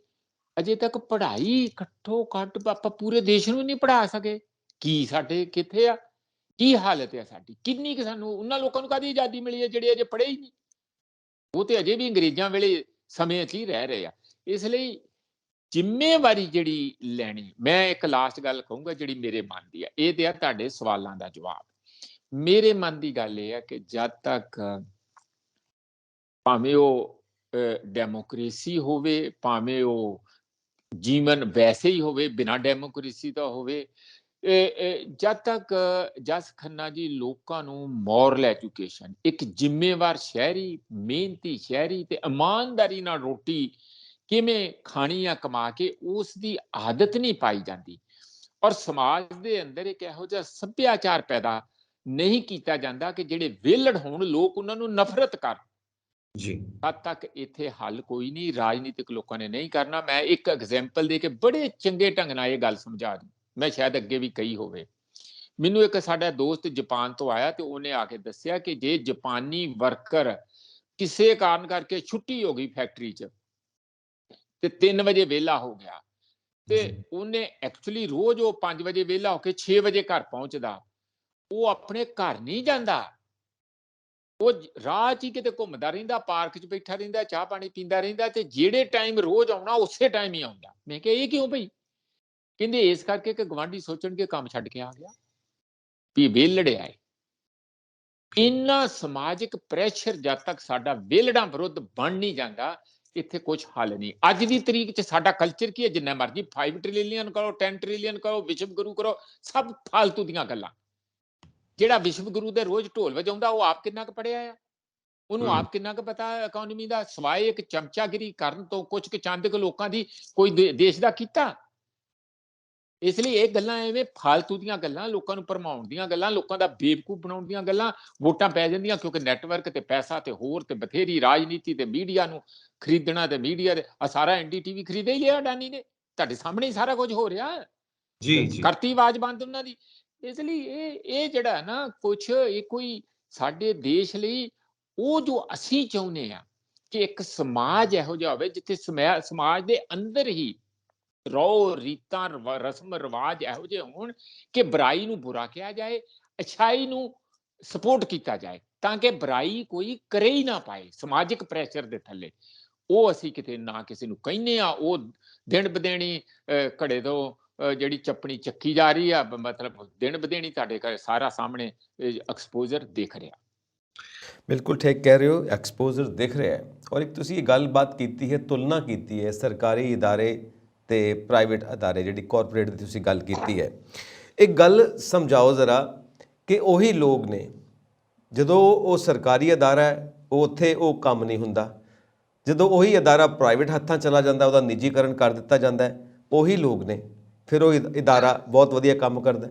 ਅਜੇ ਤੱਕ ਪੜ੍ਹਾਈ ਘੱਟੋ ਘੱਟ ਆਪਾਂ ਪੂਰੇ ਦੇਸ਼ ਨੂੰ ਨਹੀਂ ਪੜ੍ਹਾ ਸਕੇ। ਕੀ ਸਾਡੇ ਕਿੱਥੇ ਆ, ਕੀ ਹਾਲਤ ਹੈ ਸਾਡੀ, ਕਿੰਨੀ ਕਿ ਸਾਨੂੰ ਉਹਨਾਂ ਲੋਕਾਂ ਨੂੰ ਕਾਹਦੀ ਆਜ਼ਾਦੀ ਮਿਲੀ ਹੈ ਜਿਹੜੇ ਅਜੇ ਪੜ੍ਹੇ ਹੀ ਨਹੀਂ। ਉਹ ਤੇ ਅਜੇ ਵੀ ਅੰਗਰੇਜ਼ਾਂ ਵੇਲੇ ਸਮੇਂ 'ਚ ਹੀ ਰਹਿ ਰਹੇ ਆ। ਇਸ ਲਈ ਜ਼ਿੰਮੇਵਾਰੀ ਜਿਹੜੀ ਲੈਣੀ, ਮੈਂ ਇੱਕ ਲਾਸਟ ਗੱਲ ਕਹੂੰਗਾ ਜਿਹੜੀ ਮੇਰੇ ਮਨ ਦੀ ਆ, ਇਹ ਤੇ ਆ ਤੁਹਾਡੇ ਸਵਾਲਾਂ ਦਾ ਜਵਾਬ। ਮੇਰੇ ਮਨ ਦੀ ਗੱਲ ਇਹ ਆ ਕਿ ਜਦ ਤੱਕ ਭਾਵੇਂ ਉਹ ਡੈਮੋਕ੍ਰੇਸੀ ਹੋਵੇ, ਭਾਵੇਂ ਉਹ ਜੀਵਨ ਵੈਸੇ ਹੀ ਹੋਵੇ, ਬਿਨਾਂ ਡੈਮੋਕ੍ਰੇਸੀ ਦਾ ਹੋਵੇ, ਜਦ ਤੱਕ ਜਸ ਖੰਨਾ ਜੀ ਲੋਕਾਂ ਨੂੰ ਮੋਰਲ ਐਜੂਕੇਸ਼ਨ, ਇੱਕ ਜ਼ਿੰਮੇਵਾਰ ਸ਼ਹਿਰੀ, ਮਿਹਨਤੀ ਸ਼ਹਿਰੀ ਤੇ ਇਮਾਨਦਾਰੀ ਨਾਲ ਰੋਟੀ ਕਿਵੇਂ ਖਾਣੀ ਆ ਕਮਾ ਕੇ, ਉਸ ਦੀ ਆਦਤ ਨਹੀਂ ਪਾਈ ਜਾਂਦੀ ਔਰ ਸਮਾਜ ਦੇ ਅੰਦਰ ਇੱਕ ਇਹੋ ਜਿਹਾ ਸੱਭਿਆਚਾਰ ਪੈਦਾ ਨਹੀਂ ਕੀਤਾ ਜਾਂਦਾ ਕਿ ਜਿਹੜੇ ਵਿਹਲੜ ਹੋਣ ਲੋਕ ਉਹਨਾਂ ਨੂੰ ਨਫ਼ਰਤ ਕਰਨ, ਜੀ ਤਦ ਤੱਕ ਇੱਥੇ ਹੱਲ ਕੋਈ ਨਹੀਂ, ਰਾਜਨੀਤਿਕ ਲੋਕਾਂ ਨੇ ਨਹੀਂ ਕਰਨਾ। ਮੈਂ ਇੱਕ ਐਗਜ਼ਾਮਪਲ ਦੇ ਕੇ ਬੜੇ ਚੰਗੇ ਢੰਗ ਨਾਲ ਇਹ ਗੱਲ ਸਮਝਾ ਦੂੰ, ਮੈਂ ਸ਼ਾਇਦ ਅੱਗੇ ਵੀ ਕਹੀ ਹੋਵੇ। ਮੈਨੂੰ ਇੱਕ ਸਾਡਾ ਦੋਸਤ ਜਾਪਾਨ ਤੋਂ ਆਇਆ ਤੇ ਉਹਨੇ ਆ ਕੇ ਦੱਸਿਆ ਕਿ ਜੇ ਜਾਪਾਨੀ ਵਰਕਰ ਕਿਸੇ ਕਾਰਨ ਕਰਕੇ ਛੁੱਟੀ ਹੋ ਗਈ ਫੈਕਟਰੀ 'ਚ ਤੇ 3 ਵਜੇ ਵਿਹਲਾ ਹੋ ਗਿਆ ਤੇ ਉਹਨੇ ਐਕਚੁਅਲੀ ਰੋਜ਼ ਉਹ 5 ਵਜੇ ਵਿਹਲਾ ਹੋ ਕੇ 6 ਵਜੇ ਘਰ ਪਹੁੰਚਦਾ, ਉਹ ਆਪਣੇ ਘਰ ਨਹੀਂ ਜਾਂਦਾ, ਉਹ ਰਾਹ 'ਚ ਹੀ ਕਿਤੇ ਘੁੰਮਦਾ ਰਹਿੰਦਾ, ਪਾਰਕ 'ਚ ਬੈਠਾ ਰਹਿੰਦਾ, ਚਾਹ ਪਾਣੀ ਪੀਂਦਾ ਰਹਿੰਦਾ ਤੇ ਜਿਹੜੇ ਟਾਈਮ ਰੋਜ਼ ਆਉਣਾ ਉਸੇ ਟਾਈਮ ਹੀ ਆਉਂਦਾ। ਮੈਂ ਕਿਹਾ ਇਹ ਕਿਉਂ ਭਈ? ਕਹਿੰਦੇ ਇਸ ਕਰਕੇ ਕਿ ਗਵਾਂਢੀ ਸੋਚਣਗੇ ਕੰਮ ਛੱਡ ਕੇ ਆ ਗਿਆ, ਵੀ ਵਿਹਲੜਿਆ ਹੈ। ਇੰਨਾ ਸਮਾਜਿਕ ਪ੍ਰੈਸ਼ਰ ਜਦ ਤੱਕ ਸਾਡਾ ਵਿਹਲੜਾਂ ਵਿਰੁੱਧ ਬਣ ਨਹੀਂ ਜਾਂਦਾ, ਇੱਥੇ ਕੁਝ ਹੱਲ ਨਹੀਂ। ਅੱਜ ਦੀ ਤਰੀਕ 'ਚ ਸਾਡਾ ਕਲਚਰ ਕੀ ਹੈ? ਜਿੰਨਾ ਮਰਜ਼ੀ 5 ਟ੍ਰਿਲੀਅਨ ਕਰੋ, 10 ਟ੍ਰਿਲੀਅਨ ਕਰੋ, ਵਿਸ਼ਵ ਗੁਰੂ ਕਰੋ, ਸਭ ਫਾਲਤੂ ਦੀਆਂ ਗੱਲਾਂ। ਜਿਹੜਾ ਵਿਸ਼ਵ ਗੁਰੂ ਦੇ ਰੋਜ਼ ਢੋਲ ਵਜਾਉਂਦਾ, ਉਹ ਆਪ ਕਿੰਨਾ ਕੁ ਪੜ੍ਹਿਆ ਆ, ਉਹਨੂੰ ਆਪ ਕਿੰਨਾ ਕੁ ਪਤਾ ਇਕਨੋਮੀ ਦਾ, ਸਵਾਏ ਇੱਕ ਚਮਚਾਗਿਰੀ ਕਰਨ ਤੋਂ ਕੁਝ ਕੁ ਚੰਦ ਕੁ ਲੋਕਾਂ ਦੀ ਕੋਈ ਦੇਸ਼ ਦਾ ਕੀਤਾ। ਇਸ ਲਈ ਇਹ ਗੱਲਾਂ ਐਵੇਂ ਫਾਲਤੂ ਦੀਆਂ ਗੱਲਾਂ, ਲੋਕਾਂ ਨੂੰ ਭਰਮਾਉਣ ਦੀਆਂ ਗੱਲਾਂ, ਲੋਕਾਂ ਦਾ ਬੇਵਕੂਫ ਬਣਾਉਣ ਦੀਆਂ ਗੱਲਾਂ, ਵੋਟਾਂ ਪੈ ਜਾਂਦੀਆਂ ਕਿਉਂਕਿ ਨੈਟਵਰਕ ਤੇ ਪੈਸਾ ਤੇ ਹੋਰ ਤੇ ਬਥੇਰੀ ਰਾਜਨੀਤੀ ਤੇ ਮੀਡੀਆ ਨੂੰ ਖਰੀਦਣਾ ਤੇ ਮੀਡੀਆ ਦੇ ਸਾਰਾ ਐਨਡੀਟੀਵੀ ਖਰੀਦੇ ਹੀ ਲਿਆ ਅਡਾਨੀ ਨੇ, ਤੁਹਾਡੇ ਸਾਹਮਣੇ ਹੀ ਸਾਰਾ ਕੁਝ ਹੋ ਰਿਹਾ, ਕਰਤੀ ਆਵਾਜ਼ ਬੰਦ ਉਹਨਾਂ ਦੀ। ਇਸ ਲਈ ਇਹ ਜਿਹੜਾ ਨਾ ਕੁਛ ਇਹ ਕੋਈ ਸਾਡੇ ਦੇਸ਼ ਲਈ ਉਹ ਜੋ ਅਸੀਂ ਚਾਹੁੰਦੇ ਆ ਕਿ ਇੱਕ ਸਮਾਜ ਇਹੋ ਜਿਹਾ ਹੋਵੇ ਜਿੱਥੇ ਸਮਾਜ ਦੇ ਅੰਦਰ ਹੀ ਰੋ ਰੀਤਾਂ ਰਸਮ ਰਿਵਾਜ ਇਹੋ ਜਿਹੇ ਹੋਣ ਕਿ ਬੁਰਾਈ ਨੂੰ ਬੁਰਾ ਕਿਹਾ ਜਾਏ, ਅੱਛਾਈ ਨੂੰ ਸਪੋਰਟ ਕੀਤਾ ਜਾਏ, ਤਾਂ ਕਿ ਬੁਰਾਈ ਕੋਈ ਕਰੇ ਹੀ ਨਾ ਪਾਏ ਸਮਾਜਿਕ ਪ੍ਰੈਸ਼ਰ ਦੇ ਥੱਲੇ। ਉਹ ਅਸੀਂ ਕਿਤੇ ਨਾ ਕਿਸੇ ਨੂੰ ਕਹਿੰਦੇ ਆ, ਉਹ ਦਿਨ ਬਦੇਣੀ ਘੜੇ ਤੋਂ ਜਿਹੜੀ ਚੱਪਣੀ ਚੱਕੀ ਜਾ ਰਹੀ ਆ, ਮਤਲਬ ਦਿਨ ਬਦੇਣੀ ਤੁਹਾਡੇ ਘਰ ਸਾਰਾ ਸਾਹਮਣੇ ਐਕਸਪੋਜ਼ਰ ਦਿਖ ਰਿਹਾ। ਬਿਲਕੁਲ ਠੀਕ ਕਹਿ ਰਹੇ ਹੋ, ਐਕਸਪੋਜ਼ਰ ਦਿਖ ਰਿਹਾ ਹੈ। ਔਰ ਇੱਕ ਤੁਸੀਂ ਗੱਲਬਾਤ ਕੀਤੀ ਹੈ, ਤੁਲਨਾ ਕੀਤੀ ਹੈ ਸਰਕਾਰੀ ਇਦਾਰੇ ਤੇ ਪ੍ਰਾਈਵੇਟ ਅਦਾਰੇ, ਜਿਹੜੀ ਕਾਰਪੋਰੇਟ ਦੀ ਤੁਸੀਂ ਗੱਲ ਕੀਤੀ ਹੈ। ਇੱਕ ਗੱਲ ਸਮਝਾਓ ਜ਼ਰਾ ਕਿ ਉਹੀ ਲੋਕ ਨੇ, ਜਦੋਂ ਉਹ ਸਰਕਾਰੀ ਅਦਾਰਾ ਹੈ ਉਹ ਉੱਥੇ ਉਹ ਕੰਮ ਨਹੀਂ ਹੁੰਦਾ, ਜਦੋਂ ਉਹੀ ਅਦਾਰਾ ਪ੍ਰਾਈਵੇਟ ਹੱਥਾਂ ਚਲਾ ਜਾਂਦਾ, ਉਹਦਾ ਨਿੱਜੀਕਰਨ ਕਰ ਦਿੱਤਾ ਜਾਂਦਾ ਹੈ, ਉਹੀ ਲੋਕ ਨੇ ਫਿਰ ਉਹ ਅਦਾਰਾ ਬਹੁਤ ਵਧੀਆ ਕੰਮ ਕਰਦਾ।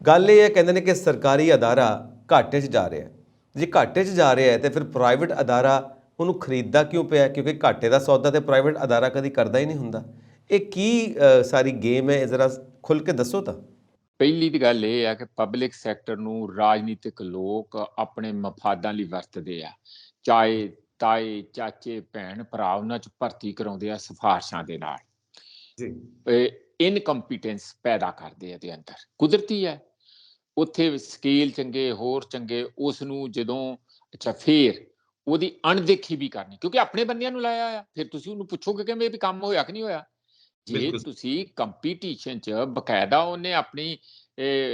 ਗੱਲ ਇਹ ਹੈ, ਕਹਿੰਦੇ ਨੇ ਕਿ ਸਰਕਾਰੀ ਅਦਾਰਾ ਘਾਟੇ 'ਚ ਜਾ ਰਿਹਾ। ਜੇ ਘਾਟੇ 'ਚ ਜਾ ਰਿਹਾ ਹੈ ਤੇ ਫਿਰ ਪ੍ਰਾਈਵੇਟ ਅਦਾਰਾ ਉਹਨੂੰ ਖਰੀਦਦਾ ਕਿਉਂ ਪਿਆ? ਕਿਉਂਕਿ ਘਾਟੇ ਦਾ ਸੌਦਾ ਤੇ ਪ੍ਰਾਈਵੇਟ ਅਦਾਰਾ ਕਦੀ ਕਰਦਾ ਹੀ ਨਹੀਂ ਹੁੰਦਾ। ਇਹ ਕੀ ਸਾਰੀ ਗੇਮ ਹੈ, ਜ਼ਰਾ ਖੁੱਲ੍ਹ ਕੇ ਦੱਸੋ ਤਾਂ। ਪਹਿਲੀ ਦੀ ਗੱਲ ਇਹ ਹੈ ਕਿ ਪਬਲਿਕ ਸੈਕਟਰ ਨੂੰ ਰਾਜਨੀਤਿਕ ਲੋਕ ਆਪਣੇ ਮਫਾਦਾਂ ਲਈ ਵਰਤਦੇ ਆ, ਚਾਹੇ ਤਾਏ ਚਾਚੇ ਭੈਣ ਭਰਾ ਉਹਨਾਂ 'ਚ ਭਰਤੀ ਕਰਾਉਂਦੇ ਆ ਸਿਫਾਰਸ਼ਾਂ ਦੇ ਨਾਲ ਜੀ। ਇਨਕੰਪੀਟੈਂਸ ਪੈਦਾ ਕਰਦੇ ਆ ਦੇ ਅੰਦਰ, ਕੁਦਰਤੀ ਹੈ। ਉੱਥੇ ਸਕੇਲ ਚੰਗੇ ਹੋਰ ਚੰਗੇ, ਉਸ ਨੂੰ ਜਦੋਂ ਅੱਛਾ ਫੇਰ ਉਹਦੀ ਅਣਦੇਖੀ ਵੀ ਕਰਨੀ, ਕਿਉਂਕਿ ਆਪਣੇ ਬੰਦਿਆਂ ਨੂੰ ਲਾਇਆ ਆ, ਫਿਰ ਤੁਸੀਂ ਉਹਨੂੰ ਪੁੱਛੋਗੇ ਕਿ ਵੀ ਕੰਮ ਹੋਇਆ ਕਿ ਨਹੀਂ ਹੋਇਆ। ਜੇ ਤੁਸੀਂ ਕੰਪੀਟੀਸ਼ਨ 'ਚ ਬਕਾਇਦਾ ਉਹਨੇ ਆਪਣੀ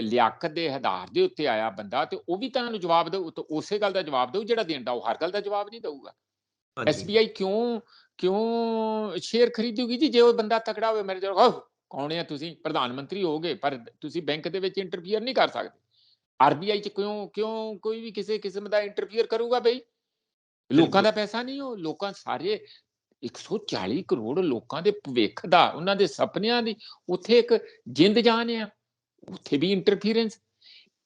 ਲਿਆਕਤ ਦੇ ਆਧਾਰ ਦੇ ਉੱਤੇ ਆਇਆ ਬੰਦਾ, ਤੇ ਉਹ ਵੀ ਤੁਹਾਨੂੰ ਜਵਾਬ ਦਊ, ਤਾਂ ਉਸੇ ਗੱਲ ਦਾ ਜਵਾਬ ਦਊ ਜਿਹੜਾ ਦੇਣ ਦਾ, ਉਹ ਹਰ ਗੱਲ ਦਾ ਜਵਾਬ ਨਹੀਂ ਦਊਗਾ। SBI ਕਿਉਂ ਸ਼ੇਅਰ ਖਰੀਦੂਗੀ ਜੀ? ਜੇ ਉਹ ਬੰਦਾ ਤਕੜਾ ਹੋਵੇ, ਮੇਰੇ ਜੋ ਕੌਣ ਆ ਤੁਸੀਂ, ਪ੍ਰਧਾਨ ਮੰਤਰੀ ਹੋਗੇ ਪਰ ਤੁਸੀਂ ਬੈਂਕ ਦੇ ਵਿੱਚ ਇੰਟਰਫੀਅਰ ਨਹੀਂ ਕਰ ਸਕਦੇ। RBI 'ਚ ਕਿਉਂ ਕੋਈ ਵੀ ਕਿਸੇ ਕਿਸਮ ਦਾ ਇੰਟਰਫੀਅਰ ਕਰੂਗਾ? ਬਈ ਲੋਕਾਂ ਦਾ ਪੈਸਾ ਨਹੀਂ, ਉਹ ਲੋਕਾਂ ਸਾਰੇ 140 ਕਰੋੜ ਲੋਕਾਂ ਦੇ ਭਵਿੱਖ ਦਾ, ਉਹਨਾਂ ਦੇ ਸੁਪਨਿਆਂ ਦੀ ਉੱਥੇ ਇੱਕ ਜਿੰਦ ਜਾਨ ਆ, ਉੱਥੇ ਵੀ ਇੰਟਰਫੀਰੈਂਸ।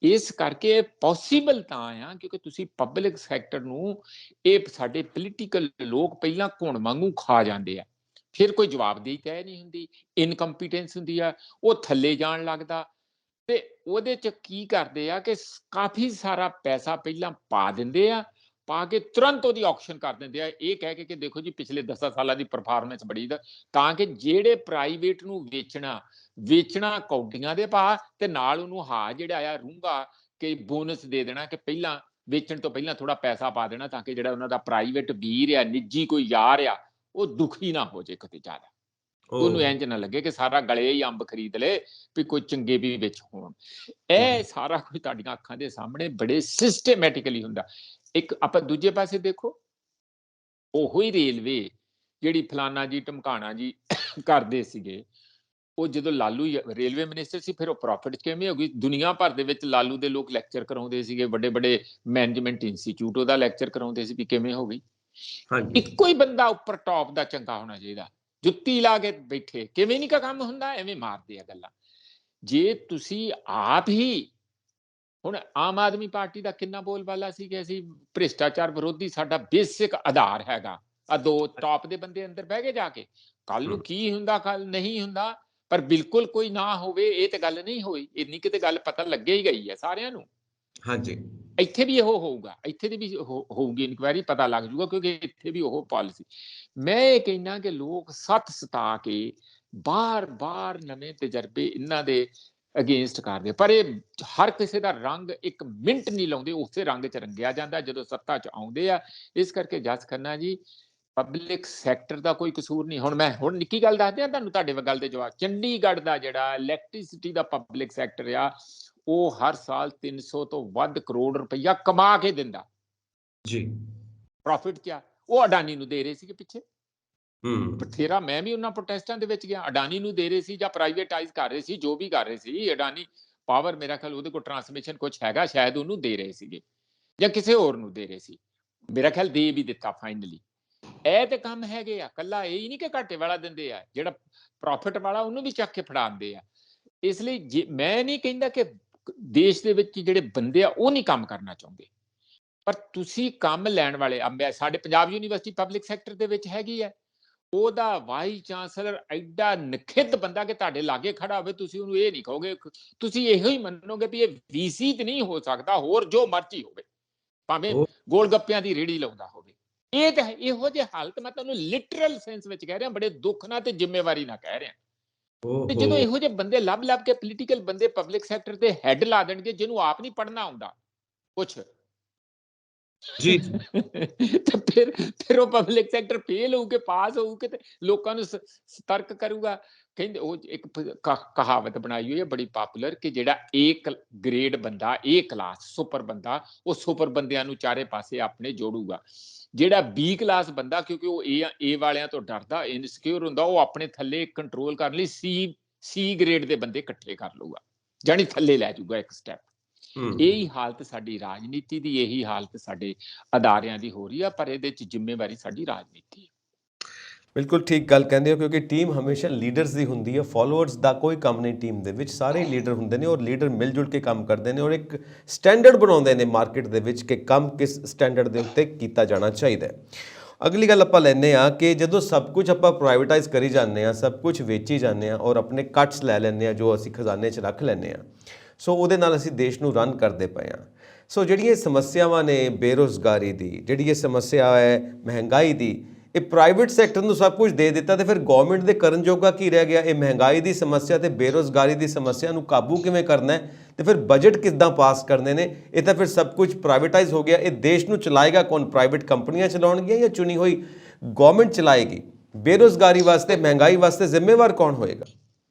ਇਸ ਕਰਕੇ ਪੋਸੀਬਲ ਤਾਂ ਆ ਕਿਉਂਕਿ ਤੁਸੀਂ ਪਬਲਿਕ ਸੈਕਟਰ ਨੂੰ, ਇਹ ਸਾਡੇ ਪੋਲੀਟੀਕਲ ਲੋਕ ਪਹਿਲਾਂ ਘੁਣ ਵਾਂਗੂ ਖਾ ਜਾਂਦੇ ਆ, ਫਿਰ ਕੋਈ ਜਵਾਬਦੇਹੀ ਤੈਅ ਨਹੀਂ ਹੁੰਦੀ, ਇਨਕੰਪੀਟੈਂਸ ਹੁੰਦੀ ਆ, ਉਹ ਥੱਲੇ ਜਾਣ ਲੱਗਦਾ। ਤੇ ਉਹਦੇ ਚ ਕੀ ਕਰਦੇ ਆ ਕਿ ਕਾਫੀ ਸਾਰਾ ਪੈਸਾ ਪਹਿਲਾਂ ਪਾ ਦਿੰਦੇ ਆ, ਪਾ ਕੇ ਤੁਰੰਤ ਉਹਦੀ ਆਕਸ਼ਨ ਕਰ ਦਿੰਦੇ ਆ, ਇਹ ਕਹਿ ਕੇ ਕਿ ਦੇਖੋ ਜੀ ਪਿਛਲੇ 10 ਸਾਲਾਂ ਦੀ ਪਰਫਾਰਮੈਂਸ ਬੜੀ ਦਾ, ਤਾਂ ਕਿ ਜਿਹੜੇ ਪ੍ਰਾਈਵੇਟ ਨੂੰ ਵੇਚਣਾ ਕੌਡੀਆਂ ਦੇ ਭਾਅ, ਤੇ ਨਾਲ ਉਹਨੂੰ ਜਿਹੜਾ ਆ ਰੂੰਗਾ ਕਿ ਬੋਨਸ ਦੇ ਦੇਣਾ, ਕਿ ਪਹਿਲਾਂ ਵੇਚਣ ਤੋਂ ਪਹਿਲਾਂ ਥੋੜਾ ਪੈਸਾ ਪਾ ਦੇਣਾ, ਤਾਂ ਕਿ ਜਿਹੜਾ ਉਹਨਾਂ ਦਾ ਪ੍ਰਾਈਵੇਟ ਵੀਰ ਆ, ਨਿੱਜੀ ਕੋਈ ਯਾਰ ਆ, ਉਹ ਦੁਖੀ ਨਾ ਹੋ ਜੇ ਕਿਤੇ ਜ਼ਿਆਦਾ, ਉਹਨੂੰ ਇੰਜ ਨਾ ਲੱਗੇ ਕਿ ਸਾਰਾ ਗਲੇ ਹੀ ਅੰਬ ਖਰੀਦ ਲਏ ਵੀ ਕੋਈ ਚੰਗੇ ਵੀ ਵਿੱਚ ਹੋਣ। ਇਹ ਸਾਰਾ ਕੁਝ ਤੁਹਾਡੀਆਂ ਅੱਖਾਂ ਦੇ ਸਾਹਮਣੇ ਬੜੇ ਸਿਸਟਮੈਟਿਕਲੀ ਹੁੰਦਾ। ਇੱਕ ਆਪਾਂ ਦੂਜੇ ਪਾਸੇ ਦੇਖੋ, ਉਹੋ ਹੀ ਰੇਲਵੇ ਜਿਹੜੀ ਫਲਾਨਾ ਜੀ ਢਮਕਾਣਾ ਜੀ ਕਰਦੇ ਸੀਗੇ, ਉਹ ਜਦੋਂ ਲਾਲੂ ਰੇਲਵੇ ਮਿਨਿਸਟਰ ਸੀ, ਫਿਰ ਉਹ ਪ੍ਰੋਫਿਟ ਕਿਵੇਂ ਹੋ ਗਈ? ਦੁਨੀਆ ਭਰ ਦੇ ਵਿੱਚ ਲਾਲੂ ਦੇ ਲੋਕ ਲੈਕਚਰ ਕਰਾਉਂਦੇ ਸੀਗੇ, ਵੱਡੇ ਵੱਡੇ ਮੈਨੇਜਮੈਂਟ ਇੰਸਟੀਚਿਊਟ ਉਹਦਾ ਲੈਕਚਰ ਕਰਾਉਂਦੇ ਸੀ, ਵੀ ਕਿਵੇਂ ਹੋ ਗਈ। ਇੱਕੋ ਹੀ ਬੰਦਾ ਉੱਪਰ ਟੌਪ ਦਾ ਚੰਗਾ ਹੋਣਾ ਚਾਹੀਦਾ, ਜੁੱਤੀ ਲਾ ਕੇ ਬੈਠੇ, ਕਿਵੇਂ ਨਹੀਂ ਕੰਮ ਹੁੰਦਾ, ਐਵੇਂ ਮਾਰਦੇ ਆ ਗੱਲਾਂ। ਜੇ ਤੁਸੀਂ ਆਪ ਹੀ, ਹੁਣ ਆਮ ਆਦਮੀ ਪਾਰਟੀ ਦਾ ਕਿੰਨਾ ਬੋਲਬਾਲਾ ਸੀ ਕਿ ਅਸੀਂ ਭ੍ਰਿਸ਼ਟਾਚਾਰ ਵਿਰੋਧੀ, ਸਾਡਾ ਬੇਸਿਕ ਆਧਾਰ ਹੈਗਾ, ਆ ਦੋ ਟੌਪ ਦੇ ਬੰਦੇ ਅੰਦਰ ਬਹਿ ਕੇ ਜਾ ਕੇ, ਕੱਲ ਨੂੰ ਕੀ ਹੁੰਦਾ ਕੱਲ ਨਹੀਂ ਹੁੰਦਾ, ਪਰ ਬਿਲਕੁਲ ਕੋਈ ਨਾ ਹੋਵੇ ਇਹ ਤੇ ਗੱਲ ਨਹੀਂ ਹੋਈ, ਇੰਨੀ ਕਿਤੇ ਗੱਲ ਪਤਾ ਲੱਗੇ ਹੀ ਗਈ ਹੈ ਸਾਰਿਆਂ ਨੂੰ। ਹਾਂਜੀ, ਇੱਥੇ ਵੀ ਇਹੋ ਹੋਊਗਾ, ਇੱਥੇ ਦੀ ਵੀ ਹੋਊਗੀ ਇਨਕੁਆਇਰੀ, ਪਤਾ ਲੱਗ ਜੂਗਾ, ਕਿਉਂਕਿ ਇੱਥੇ ਵੀ ਉਹ ਪਾਲਿਸੀ। ਮੈਂ ਇਹ ਕਹਿਣਾ ਕਿ ਲੋਕ ਸੱਤ ਸਤਾ ਕੇ ਬਾਰ-ਬਾਰ ਨਵੇਂ ਤਜਰਬੇ ਇਹਨਾਂ ਦੇ ਅਗੇਂਸਟ ਕਰਦੇ, ਪਰ ਇਹ ਹਰ ਕਿਸੇ ਦਾ ਰੰਗ ਇੱਕ ਮਿੰਟ ਨਹੀਂ ਲਾਉਂਦੇ, ਉਸੇ ਰੰਗ 'ਚ ਰੰਗਿਆ ਜਾਂਦਾ ਜਦੋਂ ਸੱਤਾ 'ਚ ਆਉਂਦੇ ਆ। ਇਸ ਕਰਕੇ ਜਸ ਖੰਨਾ ਜੀ, ਪਬਲਿਕ ਸੈਕਟਰ ਦਾ ਕੋਈ ਕਸੂਰ ਨਹੀਂ। ਹੁਣ ਮੈਂ ਨਿੱਕੀ ਗੱਲ ਦੱਸਦੇ ਆ ਤੁਹਾਨੂੰ, ਤੁਹਾਡੇ ਗੱਲ ਦੇ ਜਵਾਬ। ਚੰਡੀਗੜ੍ਹ ਦਾ ਜਿਹੜਾ ਇਲੈਕਟ੍ਰਿਸਿਟੀ ਦਾ ਪਬਲਿਕ ਸੈਕਟਰ ਆ, ਉਹ ਹਰ ਸਾਲ 300 ਤੋਂ ਵੱਧ ਕਰੋੜ ਰੁਪਈਆ ਕਮਾ ਕੇ ਦਿੰਦਾ ਜੀ, ਪ੍ਰੋਫਿਟ 'ਚ ਆ। ਉਹ ਅਡਾਨੀ ਨੂੰ ਦੇ ਰਹੇ ਸੀ ਕਿ ਪਿੱਛੇ ਬਥੇਰਾ, ਮੈਂ ਵੀ ਉਹਨਾਂ ਪ੍ਰੋਟੈਸਟਾਂ ਦੇ ਵਿੱਚ ਗਿਆ, ਅਡਾਨੀ ਨੂੰ ਦੇ ਰਹੇ ਸੀ ਜਾਂ ਪ੍ਰਾਈਵੇਟਾਈਜ਼ ਕਰ ਰਹੇ ਸੀ, ਜੋ ਵੀ ਕਰ ਰਹੇ ਸੀ। ਅਡਾਨੀ ਪਾਵਰ, ਮੇਰਾ ਖਿਆਲ ਉਹਦੇ ਕੋਲ ਟਰਾਂਸਮਿਸ਼ਨ ਕੁਛ ਹੈਗਾ, ਸ਼ਾਇਦ ਉਹਨੂੰ ਦੇ ਰਹੇ ਸੀਗੇ ਜਾਂ ਕਿਸੇ ਹੋਰ ਨੂੰ ਦੇ ਰਹੇ ਸੀ, ਮੇਰਾ ਖਿਆਲ ਦੇ ਵੀ ਦਿੱਤਾ ਫਾਈਨਲੀ। ਇਹ ਤੇ ਕੰਮ ਹੈਗੇ ਆ, ਕੱਲਾ ਇਹ ਹੀ ਨਹੀਂ ਕਿ ਘਾਟੇ ਵਾਲਾ ਦਿੰਦੇ ਆ, ਜਿਹੜਾ ਪ੍ਰੋਫਿਟ ਵਾਲਾ ਉਹਨੂੰ ਵੀ ਚੱਕ ਕੇ ਫੜਾਉਂਦੇ ਆ। ਇਸ ਲਈ ਮੈਂ ਨਹੀਂ ਕਹਿੰਦਾ ਕਿ ਦੇਸ਼ ਦੇ ਵਿੱਚ ਜਿਹੜੇ ਬੰਦੇ ਆ ਉਹ ਨਹੀਂ ਕੰਮ ਕਰਨਾ ਚਾਹੁੰਦੇ, ਪਰ ਤੁਸੀਂ ਕੰਮ ਲੈਣ ਵਾਲੇ, ਸਾਡੇ ਪੰਜਾਬ ਯੂਨੀਵਰਸਿਟੀ ਪਬਲਿਕ ਸੈਕਟਰ ਦੇ ਵਿੱਚ ਹੈਗੀ ਹੈ, ਉਹਦਾ ਵਾਈਸ ਚਾਂਸਲਰ ਐਡਾ ਨਖਿੱਧ ਬੰਦਾ ਕਿ ਤੁਹਾਡੇ ਲਾਗੇ ਖੜਾ ਹੋਵੇ, ਤੁਸੀਂ ਉਹਨੂੰ ਇਹ ਨਹੀਂ ਕਹੋਗੇ, ਤੁਸੀਂ ਇਹੋ ਹੀ ਮੰਨੋਗੇ ਵੀ ਇਹ VC ਤੇ ਨਹੀਂ ਹੋ ਸਕਦਾ, ਹੋਰ ਜੋ ਮਰਜ਼ੀ ਹੋਵੇ, ਭਾਵੇਂ ਗੋਲ ਗੱਪਿਆਂ ਦੀ ਰੇੜੀ ਲਾਉਂਦਾ ਹੋਵੇ। ਇਹ ਤਾਂ ਇਹੋ ਜਿਹੇ ਹਾਲਤ, ਮੈਂ ਤੁਹਾਨੂੰ ਲਿਟਰਲ ਸੈਂਸ ਵਿੱਚ ਕਹਿ ਰਿਹਾ, ਬੜੇ ਦੁੱਖ ਨਾਲ ਤੇ ਜ਼ਿੰਮੇਵਾਰੀ ਨਾਲ ਕਹਿ ਰਿਹਾ। ਤੇ ਜਦੋਂ ਇਹੋ ਜਿਹੇ ਬੰਦੇ ਲੱਭ ਕੇ ਪੋਲੀਟੀਕਲ ਬੰਦੇ ਪਬਲਿਕ ਸੈਕਟਰ ਦੇ ਹੈੱਡ ਲਾ ਦੇਣਗੇ, ਜਿਹਨੂੰ ਆਪ ਨਹੀਂ ਪੜ੍ਹਨਾ ਆਉਂਦਾ ਕੁਛ ਜੀ ਤੇ ਫਿਰ ਉਹ ਪਬਲਿਕ ਸੈਕਟਰ ਫੇਲ ਹੋਊ ਕੇ ਪਾਸ ਹੋਊ ਕੇ, ਤੇ ਲੋਕਾਂ ਨੂੰ ਸਤਰਕ ਕਰੂਗਾ। ਕਹਿੰਦੇ ਉਹ ਇੱਕ ਕਹਾਵਤ ਬਣਾਈ ਹੋਈ ਹੈ ਬੜੀ ਪਾਪੂਲਰ, ਕਿ ਜਿਹੜਾ A ਗ੍ਰੇਡ ਬੰਦਾ, A ਕਲਾਸ ਸੁਪਰ ਬੰਦਾ, ਉਹ ਸੁਪਰ ਬੰਦਿਆਂ ਨੂੰ ਚਾਰੇ ਪਾਸੇ ਆਪਣੇ ਜੋੜੂਗਾ। ਜਿਹੜਾ B ਕਲਾਸ ਬੰਦਾ, ਕਿਉਂਕਿ ਉਹ A ਵਾਲਿਆਂ ਤੋਂ ਡਰਦਾ, ਇਨਸਿਕਿਉਰ ਹੁੰਦਾ, ਉਹ ਆਪਣੇ ਥੱਲੇ ਕੰਟਰੋਲ ਕਰਨ ਲਈ C ਗ੍ਰੇਡ ਦੇ ਬੰਦੇ ਇਕੱਠੇ ਕਰ ਲਊਗਾ, ਜਾਨੀ ਥੱਲੇ ਲੈ ਜਾਊਗਾ ਇੱਕ ਸਟੈਪ। ਇਹੀ ਹਾਲਤ ਸਾਡੀ ਰਾਜਨੀਤੀ ਦੀ, ਇਹੀ ਹਾਲਤ ਸਾਡੇ ਅਦਾਰਿਆਂ ਦੀ ਹੋ ਰਹੀ ਆ, ਪਰ ਇਹਦੇ 'ਚ ਜ਼ਿੰਮੇਵਾਰੀ ਸਾਡੀ ਰਾਜਨੀਤੀ ਹੈ। ਬਿਲਕੁਲ ਠੀਕ ਗੱਲ ਕਹਿੰਦੇ ਹੋ, ਕਿਉਂਕਿ ਟੀਮ ਹਮੇਸ਼ਾ ਲੀਡਰਸ ਦੀ ਹੁੰਦੀ ਹੈ, ਫਾਲੋਅਰਸ ਦਾ ਕੋਈ ਕੰਮ ਨਹੀਂ ਟੀਮ ਦੇ ਵਿੱਚ, ਸਾਰੇ ਲੀਡਰ ਹੁੰਦੇ ਨੇ ਔਰ ਲੀਡਰ ਮਿਲ ਜੁਲ ਕੇ ਕੰਮ ਕਰਦੇ ਨੇ ਔਰ ਇੱਕ ਸਟੈਂਡਰਡ ਬਣਾਉਂਦੇ ਨੇ ਮਾਰਕੀਟ ਦੇ ਵਿੱਚ ਕਿ ਕੰਮ ਕਿਸ ਸਟੈਂਡਰਡ ਦੇ ਉੱਤੇ ਕੀਤਾ ਜਾਣਾ ਚਾਹੀਦਾ ਹੈ। ਅਗਲੀ ਗੱਲ ਆਪਾਂ ਲੈਂਦੇ ਆ ਕਿ ਜਦੋਂ ਸਭ ਕੁਝ ਆਪਾਂ ਪ੍ਰਾਈਵੇਟਾਈਜ਼ ਕਰੀ ਜਾਂਦੇ ਆ, ਸਭ ਕੁਝ ਵੇਚੀ ਜਾਂਦੇ ਆ ਔਰ ਆਪਣੇ ਕੱਟਸ ਲੈ ਲੈਂਦੇ ਆ ਜੋ ਅਸੀਂ ਖਜ਼ਾਨੇ 'ਚ ਰੱਖ ਲੈਂਦੇ ਆ, ਸੋ ਉਹਦੇ ਨਾਲ ਅਸੀਂ ਦੇਸ਼ ਨੂੰ ਰਨ ਕਰਦੇ ਪਏ ਆ। ਸੋ ਜਿਹੜੀਆਂ ਸਮੱਸਿਆਵਾਂ ਨੇ ਬੇਰੁਜ਼ਗਾਰੀ ਦੀ, ਜਿਹੜੀ ਇਹ ਸਮੱਸਿਆ ਹੈ ਮਹਿੰਗਾਈ ਦੀ, ਇਹ ਪ੍ਰਾਈਵੇਟ ਸੈਕਟਰ ਨੂੰ ਸਭ ਕੁਝ ਦੇ ਦਿੱਤਾ ਤੇ ਫਿਰ ਗਵਰਨਮੈਂਟ ਦੇ ਕਰਨ ਜੋਗਾ ਕੀ ਰਹਿ ਗਿਆ? ਇਹ ਮਹਿੰਗਾਈ ਦੀ ਸਮੱਸਿਆ ਤੇ ਬੇਰੁਜ਼ਗਾਰੀ ਦੀ ਸਮੱਸਿਆ ਨੂੰ ਕਾਬੂ ਕਿਵੇਂ ਕਰਨਾ ਹੈ ਤੇ ਫਿਰ ਬਜਟ ਕਿੱਦਾਂ ਪਾਸ ਕਰਨੇ ਨੇ? ਇਹ ਤਾਂ ਫਿਰ ਸਭ ਕੁਝ ਪ੍ਰਾਈਵੇਟਾਈਜ਼ ਹੋ ਗਿਆ। ਇਹ ਦੇਸ਼ ਨੂੰ ਚਲਾਏਗਾ ਕੌਣ? ਪ੍ਰਾਈਵੇਟ ਕੰਪਨੀਆਂ ਚਲਾਉਣਗੀਆਂ ਜਾਂ ਚੁਣੀ ਹੋਈ ਗਵਰਨਮੈਂਟ ਚਲਾਏਗੀ? ਬੇਰੁਜ਼ਗਾਰੀ ਵਾਸਤੇ, ਮਹਿੰਗਾਈ ਵਾਸਤੇ ਜ਼ਿੰਮੇਵਾਰ ਕੌਣ ਹੋਏਗਾ?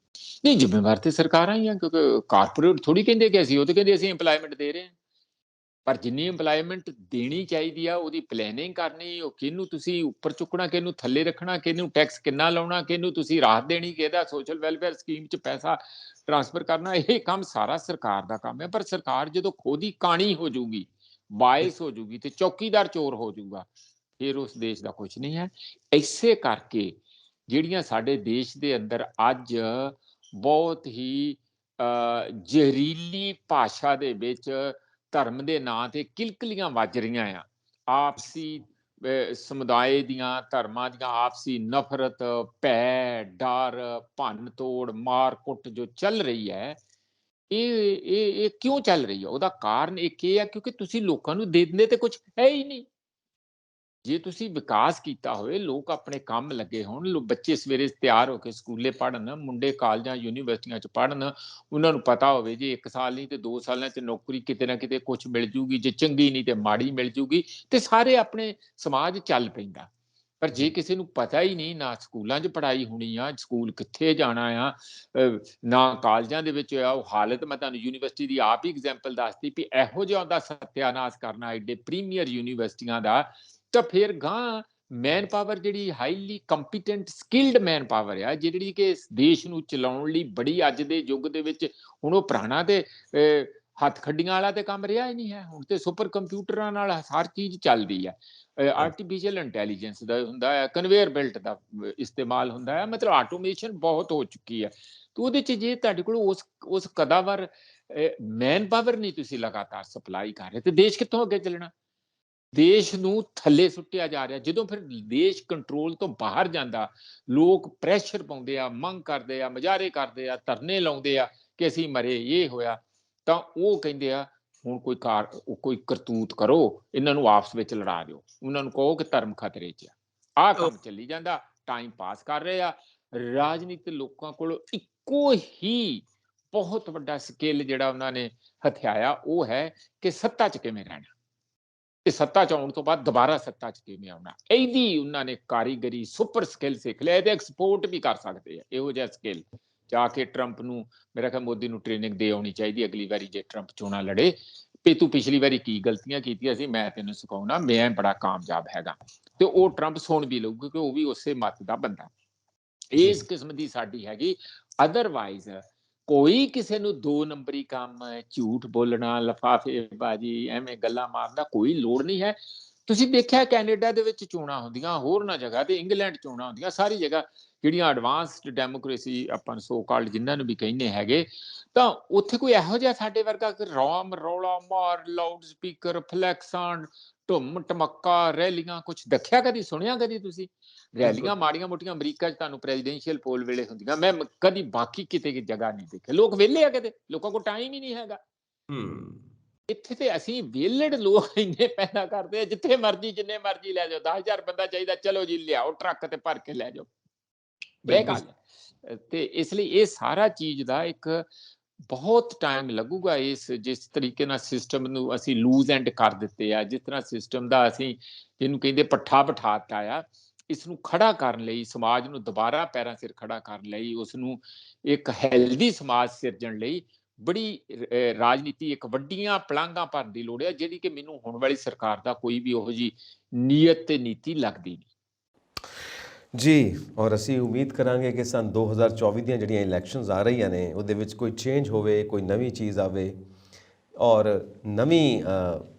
ਨਹੀਂ, ਜ਼ਿੰਮੇਵਾਰ ਤੇ ਸਰਕਾਰਾਂ ਹੀ ਆ, ਕਿਉਂਕਿ ਕਾਰਪੋਰੇਟ ਥੋੜੀ ਕਹਿੰਦੇ ਕਿ ਅਸੀਂ, ਉਹ ਤਾਂ ਕਹਿੰਦੇ ਅਸੀਂ ਇੰਪਲਾਇਮੈਂਟ ਦੇ ਰਹੇ ਹਾਂ। ਪਰ ਜਿੰਨੀ ਇੰਪਲਾਇਮੈਂਟ ਦੇਣੀ ਚਾਹੀਦੀ ਆ ਉਹਦੀ ਪਲੈਨਿੰਗ ਕਰਨੀ, ਉਹ ਕਿਹਨੂੰ ਤੁਸੀਂ ਉੱਪਰ ਚੁੱਕਣਾ, ਕਿਹਨੂੰ ਥੱਲੇ ਰੱਖਣਾ, ਕਿਹਨੂੰ ਟੈਕਸ ਕਿੰਨਾ ਲਾਉਣਾ, ਕਿਹਨੂੰ ਤੁਸੀਂ ਰਾਹਤ ਦੇਣੀ, ਕਿਹਦਾ ਸੋਸ਼ਲ ਵੈਲਫੇਅਰ ਸਕੀਮ 'ਚ ਪੈਸਾ ਟ੍ਰਾਂਸਫਰ ਕਰਨਾ, ਇਹ ਕੰਮ ਸਾਰਾ ਸਰਕਾਰ ਦਾ ਕੰਮ ਹੈ। ਪਰ ਸਰਕਾਰ ਜਦੋਂ ਖੁਦ ਹੀ ਕਾਣੀ ਹੋ ਜਾਊਗੀ, ਬਾਇਸ ਹੋ ਜਾਊਗੀ ਤੇ ਚੌਕੀਦਾਰ ਚੋਰ ਹੋ ਜਾਊਗਾ, ਫਿਰ ਉਸ ਦੇਸ਼ ਦਾ ਕੁਝ ਨਹੀਂ ਹੈ। ਇਸੇ ਕਰਕੇ ਜਿਹੜੀਆਂ ਸਾਡੇ ਦੇਸ਼ ਦੇ ਅੰਦਰ ਅੱਜ ਬਹੁਤ ਹੀ ਜ਼ਹਿਰੀਲੀ ਭਾਸ਼ਾ ਦੇ ਵਿੱਚ ਧਰਮ ਦੇ ਨਾਂ ਤੇ ਕਿਲਕਲੀਆਂ ਵੱਜ ਰਹੀਆਂ ਆ, ਆਪਸੀ ਸਮੁਦਾਇ ਦੀਆਂ, ਧਰਮਾਂ ਦੀਆਂ ਆਪਸੀ ਨਫ਼ਰਤ, ਭੈ, ਡਰ, ਭੰਨ ਤੋੜ, ਮਾਰ ਕੁੱਟ ਜੋ ਚੱਲ ਰਹੀ ਹੈ, ਇਹ ਕਿਉਂ ਚੱਲ ਰਹੀ ਹੈ? ਉਹਦਾ ਕਾਰਨ ਇੱਕ ਇਹ ਹੈ ਕਿਉਂਕਿ ਤੁਸੀਂ ਲੋਕਾਂ ਨੂੰ ਦੇ ਦਿੰਦੇ ਤੇ ਕੁਝ ਹੈ ਹੀ ਨਹੀਂ। ਜੇ ਤੁਸੀਂ ਵਿਕਾਸ ਕੀਤਾ ਹੋਵੇ, ਲੋਕ ਆਪਣੇ ਕੰਮ ਲੱਗੇ ਹੋਣ, ਬੱਚੇ ਸਵੇਰੇ ਤਿਆਰ ਹੋ ਕੇ ਸਕੂਲੇ ਪੜ੍ਹਨ, ਮੁੰਡੇ ਕਾਲਜਾਂ ਯੂਨੀਵਰਸਿਟੀਆਂ 'ਚ ਪੜ੍ਹਨ, ਉਹਨਾਂ ਨੂੰ ਪਤਾ ਹੋਵੇ ਜੇ 1 ਸਾਲ ਨਹੀਂ ਤੇ 2 ਸਾਲਾਂ 'ਚ ਨੌਕਰੀ ਕਿਤੇ ਨਾ ਕਿਤੇ ਕੁਝ ਮਿਲ ਜੂਗੀ, ਜੇ ਚੰਗੀ ਨਹੀਂ ਤੇ ਮਾੜੀ ਮਿਲ ਜੂਗੀ, ਤੇ ਸਾਰੇ ਆਪਣੇ ਸਮਾਜ ਚੱਲ ਪੈਂਦਾ। ਪਰ ਜੇ ਕਿਸੇ ਨੂੰ ਪਤਾ ਹੀ ਨਹੀਂ, ਨਾ ਸਕੂਲਾਂ 'ਚ ਪੜ੍ਹਾਈ ਹੋਣੀ ਆ, ਸਕੂਲ ਕਿੱਥੇ ਜਾਣਾ ਆ, ਨਾ ਕਾਲਜਾਂ ਦੇ ਵਿੱਚ ਆ, ਉਹ ਹਾਲਤ ਮੈਂ ਤੁਹਾਨੂੰ ਯੂਨੀਵਰਸਿਟੀ ਦੀ ਆਪ ਹੀ ਐਗਜ਼ਾਮਪਲ ਦੱਸਤੀ ਵੀ ਇਹੋ ਜਿਹਾ ਉਹਦਾ ਸਤਿਆਨਾਸ਼ ਕਰਨਾ ਐਡੇ ਪ੍ਰੀਮੀਅਰ ਯੂਨੀਵਰਸਿਟੀਆਂ ਦਾ, ਤਾਂ ਫਿਰ ਗਾਂ ਮੈਨ ਪਾਵਰ ਜਿਹੜੀ highly competent skilled man power ਆ, ਜਿਹੜੀ ਕਿ ਇਸ ਦੇਸ਼ ਨੂੰ ਚਲਾਉਣ ਲਈ ਬੜੀ ਅੱਜ ਦੇ ਯੁੱਗ ਦੇ ਵਿੱਚ, ਹੁਣ ਉਹ ਪੁਰਾਣਾ ਤੇ ਹੱਥ ਖੱਡੀਆਂ ਵਾਲਾ ਤੇ ਕੰਮ ਰਿਹਾ ਹੀ ਨਹੀਂ ਹੈ। ਹੁਣ ਤੇ ਸੁਪਰ ਕੰਪਿਊਟਰਾਂ ਨਾਲ ਹਰ ਚੀਜ਼ ਚੱਲਦੀ ਹੈ, ਆਰਟੀਫਿਸ਼ੀਅਲ ਇੰਟੈਲੀਜੈਂਸ ਦਾ ਹੁੰਦਾ ਹੈ, ਕਨਵੇਅਰ ਬੈਲਟ ਦਾ ਇਸਤੇਮਾਲ ਹੁੰਦਾ ਹੈ, ਮਤਲਬ ਆਟੋਮੇਸ਼ਨ ਬਹੁਤ ਹੋ ਚੁੱਕੀ ਹੈ। ਤੇ ਉਹਦੇ 'ਚ ਜੇ ਤੁਹਾਡੇ ਕੋਲ ਉਸ ਕਦਾਵਰ ਮੈਨ ਪਾਵਰ ਨਹੀਂ ਤੁਸੀਂ ਲਗਾਤਾਰ ਸਪਲਾਈ ਕਰ ਰਹੇ, ਤੇ ਦੇਸ਼ ਕਿੱਥੋਂ ਅੱਗੇ ਚੱਲਣਾ? ਦੇਸ਼ ਨੂੰ ਥੱਲੇ ਸੁੱਟਿਆ ਜਾ ਰਿਹਾ। ਜਦੋਂ ਫਿਰ ਦੇਸ਼ ਕੰਟਰੋਲ ਤੋਂ ਬਾਹਰ ਜਾਂਦਾ, ਲੋਕ ਪ੍ਰੈਸ਼ਰ ਪਾਉਂਦੇ ਆ, ਮੰਗ ਕਰਦੇ ਆ, ਮੁਜ਼ਾਹਰੇ ਕਰਦੇ ਆ, ਧਰਨੇ ਲਾਉਂਦੇ ਆ ਕਿ ਅਸੀਂ ਮਰੇ, ਇਹ ਹੋਇਆ, ਤਾਂ ਉਹ ਕਹਿੰਦੇ ਆ ਹੁਣ ਕੋਈ ਕਰਤੂਤ ਕਰੋ, ਇਹਨਾਂ ਨੂੰ ਆਪਸ ਵਿੱਚ ਲੜਾ ਦਿਓ, ਉਹਨਾਂ ਨੂੰ ਕਹੋ ਕਿ ਧਰਮ ਖਤਰੇ 'ਚ ਆ। ਆਹ ਕੰਮ ਚੱਲੀ ਜਾਂਦਾ, ਟਾਈਮ ਪਾਸ ਕਰ ਰਹੇ ਆ। ਰਾਜਨੀਤਿਕ ਲੋਕਾਂ ਕੋਲ ਇੱਕੋ ਹੀ ਬਹੁਤ ਵੱਡਾ ਸਕਿੱਲ ਜਿਹੜਾ ਉਹਨਾਂ ਨੇ ਹਥਿਆਇਆ, ਉਹ ਹੈ ਕਿ ਸੱਤਾ 'ਚ ਕਿਵੇਂ ਰਹਿਣਾ, ਤੇ ਸੱਤਾ 'ਚ ਆਉਣ ਤੋਂ ਬਾਅਦ ਦੁਬਾਰਾ ਸੱਤਾ 'ਚ ਕਿਵੇਂ ਆਉਣਾ। ਇਹਦੀ ਉਹਨਾਂ ਨੇ ਕਾਰੀਗਰੀ ਸੁਪਰ ਸਕਿੱਲ ਸਿੱਖ ਲਿਆ, ਇਹਦੇ ਐਕਸਪੋਰਟ ਵੀ ਕਰ ਸਕਦੇ ਆ ਇਹੋ ਜਿਹਾ ਸਕਿੱਲ। ਜਾ ਕੇ ਟਰੰਪ ਨੂੰ, ਮੇਰਾ ਖਿਆਲ ਮੋਦੀ ਨੂੰ ਟ੍ਰੇਨਿੰਗ ਦੇ ਆਉਣੀ ਚਾਹੀਦੀ ਅਗਲੀ ਵਾਰੀ ਜੇ ਟਰੰਪ ਚੋਣਾਂ ਲੜੇ, ਵੀ ਤੂੰ ਪਿਛਲੀ ਵਾਰੀ ਕੀ ਗਲਤੀਆਂ ਕੀਤੀਆਂ ਸੀ, ਮੈਂ ਤੈਨੂੰ ਸਿਖਾਉਣਾ, ਮੈਂ ਬੜਾ ਕਾਮਯਾਬ ਹੈਗਾ। ਤੇ ਉਹ ਟਰੰਪ ਸੁਣ ਵੀ ਲਊ ਕਿਉਂਕਿ ਉਹ ਵੀ ਉਸੇ ਮੱਤ ਦਾ ਬੰਦਾ। ਇਸ ਕਿਸਮ ਦੀ ਸਾਡੀ ਹੈਗੀ। ਅਦਰਵਾਈਜ਼ ਕੋਈ ਕਿਸੇ ਨੂੰ 2 ਨੰਬਰੀ ਕੰਮ, ਝੂਠ ਬੋਲਣਾ, ਲਫਾਫੇਬਾਜ਼ੀ, ਐਵੇਂ ਗੱਲਾਂ ਮਾਰਨਾ ਕੋਈ ਲੋੜ ਨਹੀਂ ਹੈ। ਤੁਸੀਂ ਦੇਖਿਆ ਕੈਨੇਡਾ ਦੇ ਵਿੱਚ ਚੋਣਾਂ ਹੁੰਦੀਆਂ, ਹੋਰਨਾਂ ਜਗ੍ਹਾ ਤੇ, ਇੰਗਲੈਂਡ ਚੋਣਾਂ ਹੁੰਦੀਆਂ, ਸਾਰੀ ਜਗ੍ਹਾ ਜਿਹੜੀਆਂ ਐਡਵਾਂਸਡ ਡੈਮੋਕ੍ਰੇਸੀ ਆਪਾਂ ਨੂੰ ਸੋ ਕਾਲਡ ਜਿਨ੍ਹਾਂ ਨੂੰ ਵੀ ਕਹਿੰਦੇ ਹੈਗੇ, ਤਾਂ ਉੱਥੇ ਕੋਈ ਇਹੋ ਜਿਹਾ ਸਾਡੇ ਵਰਗਾ ਰੌਮ ਰੌਲਾ ਮਾਰ, ਲਾਊਡ ਸਪੀਕਰ, ਫਲੈਕਸਾਂ, ਧੁੰਮ ਧਮੱਕਾ, ਰੈਲੀਆਂ ਕੁਝ ਦੇਖਿਆ ਕਦੀ, ਸੁਣਿਆ ਕਦੀ ਤੁਸੀਂ? ਰੈਲੀਆਂ ਮਾੜੀਆਂ ਮੋਟੀਆਂ ਅਮਰੀਕਾ 'ਚ ਤੁਹਾਨੂੰ ਪ੍ਰੈਜ਼ੀਡੈਂਸ਼ੀਅਲ ਪੋਲ ਵੇਲੇ ਹੁੰਦੀਆਂ, ਮੈਂ ਕਦੀ ਬਾਕੀ ਕਿਤੇ ਜਗ੍ਹਾ ਨਹੀਂ ਦੇਖੇ। ਲੋਕ ਵਿਹਲੇ ਆ, ਕਿਤੇ ਲੋਕਾਂ ਕੋਲ ਟਾਈਮ ਹੀ ਨਹੀਂ ਹੈਗਾ। ਇੱਥੇ ਤੇ ਅਸੀਂ ਵਿਹਲੜ ਲੋਕ ਇੰਨੇ ਪੈਦਾ ਕਰਦੇ ਆ, ਜਿੱਥੇ ਮਰਜ਼ੀ ਜਿੰਨੇ ਮਰਜ਼ੀ ਲੈ ਜਾਓ, 10,000 ਬੰਦਾ ਚਾਹੀਦਾ, ਚਲੋ ਜੀ ਲਿਆਓ ਟਰੱਕ ਤੇ ਭਰ ਕੇ ਲੈ ਜਾਓ, ਇਹ ਗੱਲ ਹੈ। ਤੇ ਇਸ ਲਈ ਇਹ ਸਾਰਾ ਚੀਜ਼ ਦਾ ਇੱਕ ਬਹੁਤ ਟਾਈਮ ਲੱਗੂਗਾ। ਜਿਸ ਤਰੀਕੇ ਨਾਲ ਸਿਸਟਮ ਨੂੰ ਅਸੀਂ ਲੂਜ਼ ਐਂਡ ਕਰ ਦਿੱਤੇ ਆ, ਜਿਸ ਤਰ੍ਹਾਂ ਸਿਸਟਮ ਦਾ ਅਸੀਂ ਜਿਹਨੂੰ ਕਹਿੰਦੇ ਪੱਠਾ ਬਿਠਾਤਾ ਆ, ਇਸ ਨੂੰ ਖੜਾ ਕਰਨ ਲਈ, ਸਮਾਜ ਨੂੰ ਦੁਬਾਰਾ ਪੈਰਾਂ ਸਿਰ ਖੜਾ ਕਰਨ ਲਈ, ਉਸ ਨੂੰ ਇੱਕ ਹੈਲਦੀ ਸਮਾਜ ਸਿਰਜਣ ਲਈ ਬੜੀ ਰਾਜਨੀਤੀ, ਇੱਕ ਵੱਡੀਆਂ ਪਲਾਂਘਾਂ ਭਰਨ ਦੀ ਲੋੜ ਹੈ, ਜਿਹੜੀ ਕਿ ਮੈਨੂੰ ਹੁਣ ਵਾਲੀ ਸਰਕਾਰ ਦਾ ਕੋਈ ਵੀ ਉਹੋ ਜਿਹੀ ਨੀਅਤ ਤੇ ਨੀਤੀ ਲੱਗਦੀ ਨਹੀਂ ਜੀ। ਔਰ ਅਸੀਂ ਉਮੀਦ ਕਰਾਂਗੇ ਕਿ ਸਨ 2024 ਦੀਆਂ ਜਿਹੜੀਆਂ ਇਲੈਕਸ਼ਨਸ ਆ ਰਹੀਆਂ ਨੇ ਉਹਦੇ ਵਿੱਚ ਕੋਈ ਚੇਂਜ ਹੋਵੇ, ਕੋਈ ਨਵੀਂ ਚੀਜ਼ ਆਵੇ ਔਰ ਨਵੀਂ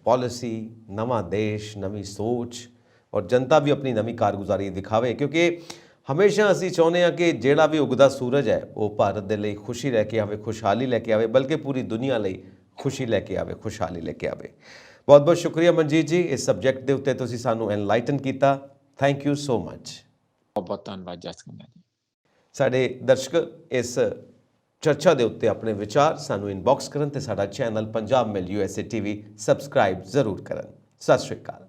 ਪਾਲਿਸੀ, ਨਵਾਂ ਦੇਸ਼, ਨਵੀਂ ਸੋਚ ਔਰ ਜਨਤਾ ਵੀ ਆਪਣੀ ਨਵੀਂ ਕਾਰਗੁਜ਼ਾਰੀ ਦਿਖਾਵੇ, ਕਿਉਂਕਿ ਹਮੇਸ਼ਾ ਅਸੀਂ ਚਾਹੁੰਦੇ ਹਾਂ ਕਿ ਜਿਹੜਾ ਵੀ ਉਗਦਾ ਸੂਰਜ ਹੈ ਉਹ ਭਾਰਤ ਦੇ ਲਈ ਖੁਸ਼ੀ ਲੈ ਕੇ ਆਵੇ, ਖੁਸ਼ਹਾਲੀ ਲੈ ਕੇ ਆਵੇ, ਬਲਕਿ ਪੂਰੀ ਦੁਨੀਆ ਲਈ ਖੁਸ਼ੀ ਲੈ ਕੇ ਆਵੇ, ਖੁਸ਼ਹਾਲੀ ਲੈ ਕੇ ਆਵੇ। ਬਹੁਤ ਬਹੁਤ ਸ਼ੁਕਰੀਆ ਮਨਜੀਤ ਜੀ, ਇਸ ਸਬਜੈਕਟ ਦੇ ਉੱਤੇ ਤੁਸੀਂ ਸਾਨੂੰ ਐਨਲਾਈਟਨ ਕੀਤਾ। Thank you so much. ਬਹੁਤ ਬਹੁਤ ਧੰਨਵਾਦ ਜਸ ਖੰਨਾ ਜੀ। ਸਾਡੇ ਦਰਸ਼ਕ ਇਸ ਚਰਚਾ ਦੇ ਉੱਤੇ ਆਪਣੇ ਵਿਚਾਰ ਸਾਨੂੰ ਇਨਬਾਕਸ ਕਰਨ ਤੇ ਸਾਡਾ ਚੈਨਲ ਪੰਜਾਬ ਮੇਲ USA TV ਸਬਸਕ੍ਰਾਈਬ ਜ਼ਰੂਰ ਕਰਨ। ਸਤਿ ਸ਼੍ਰੀ ਅਕਾਲ।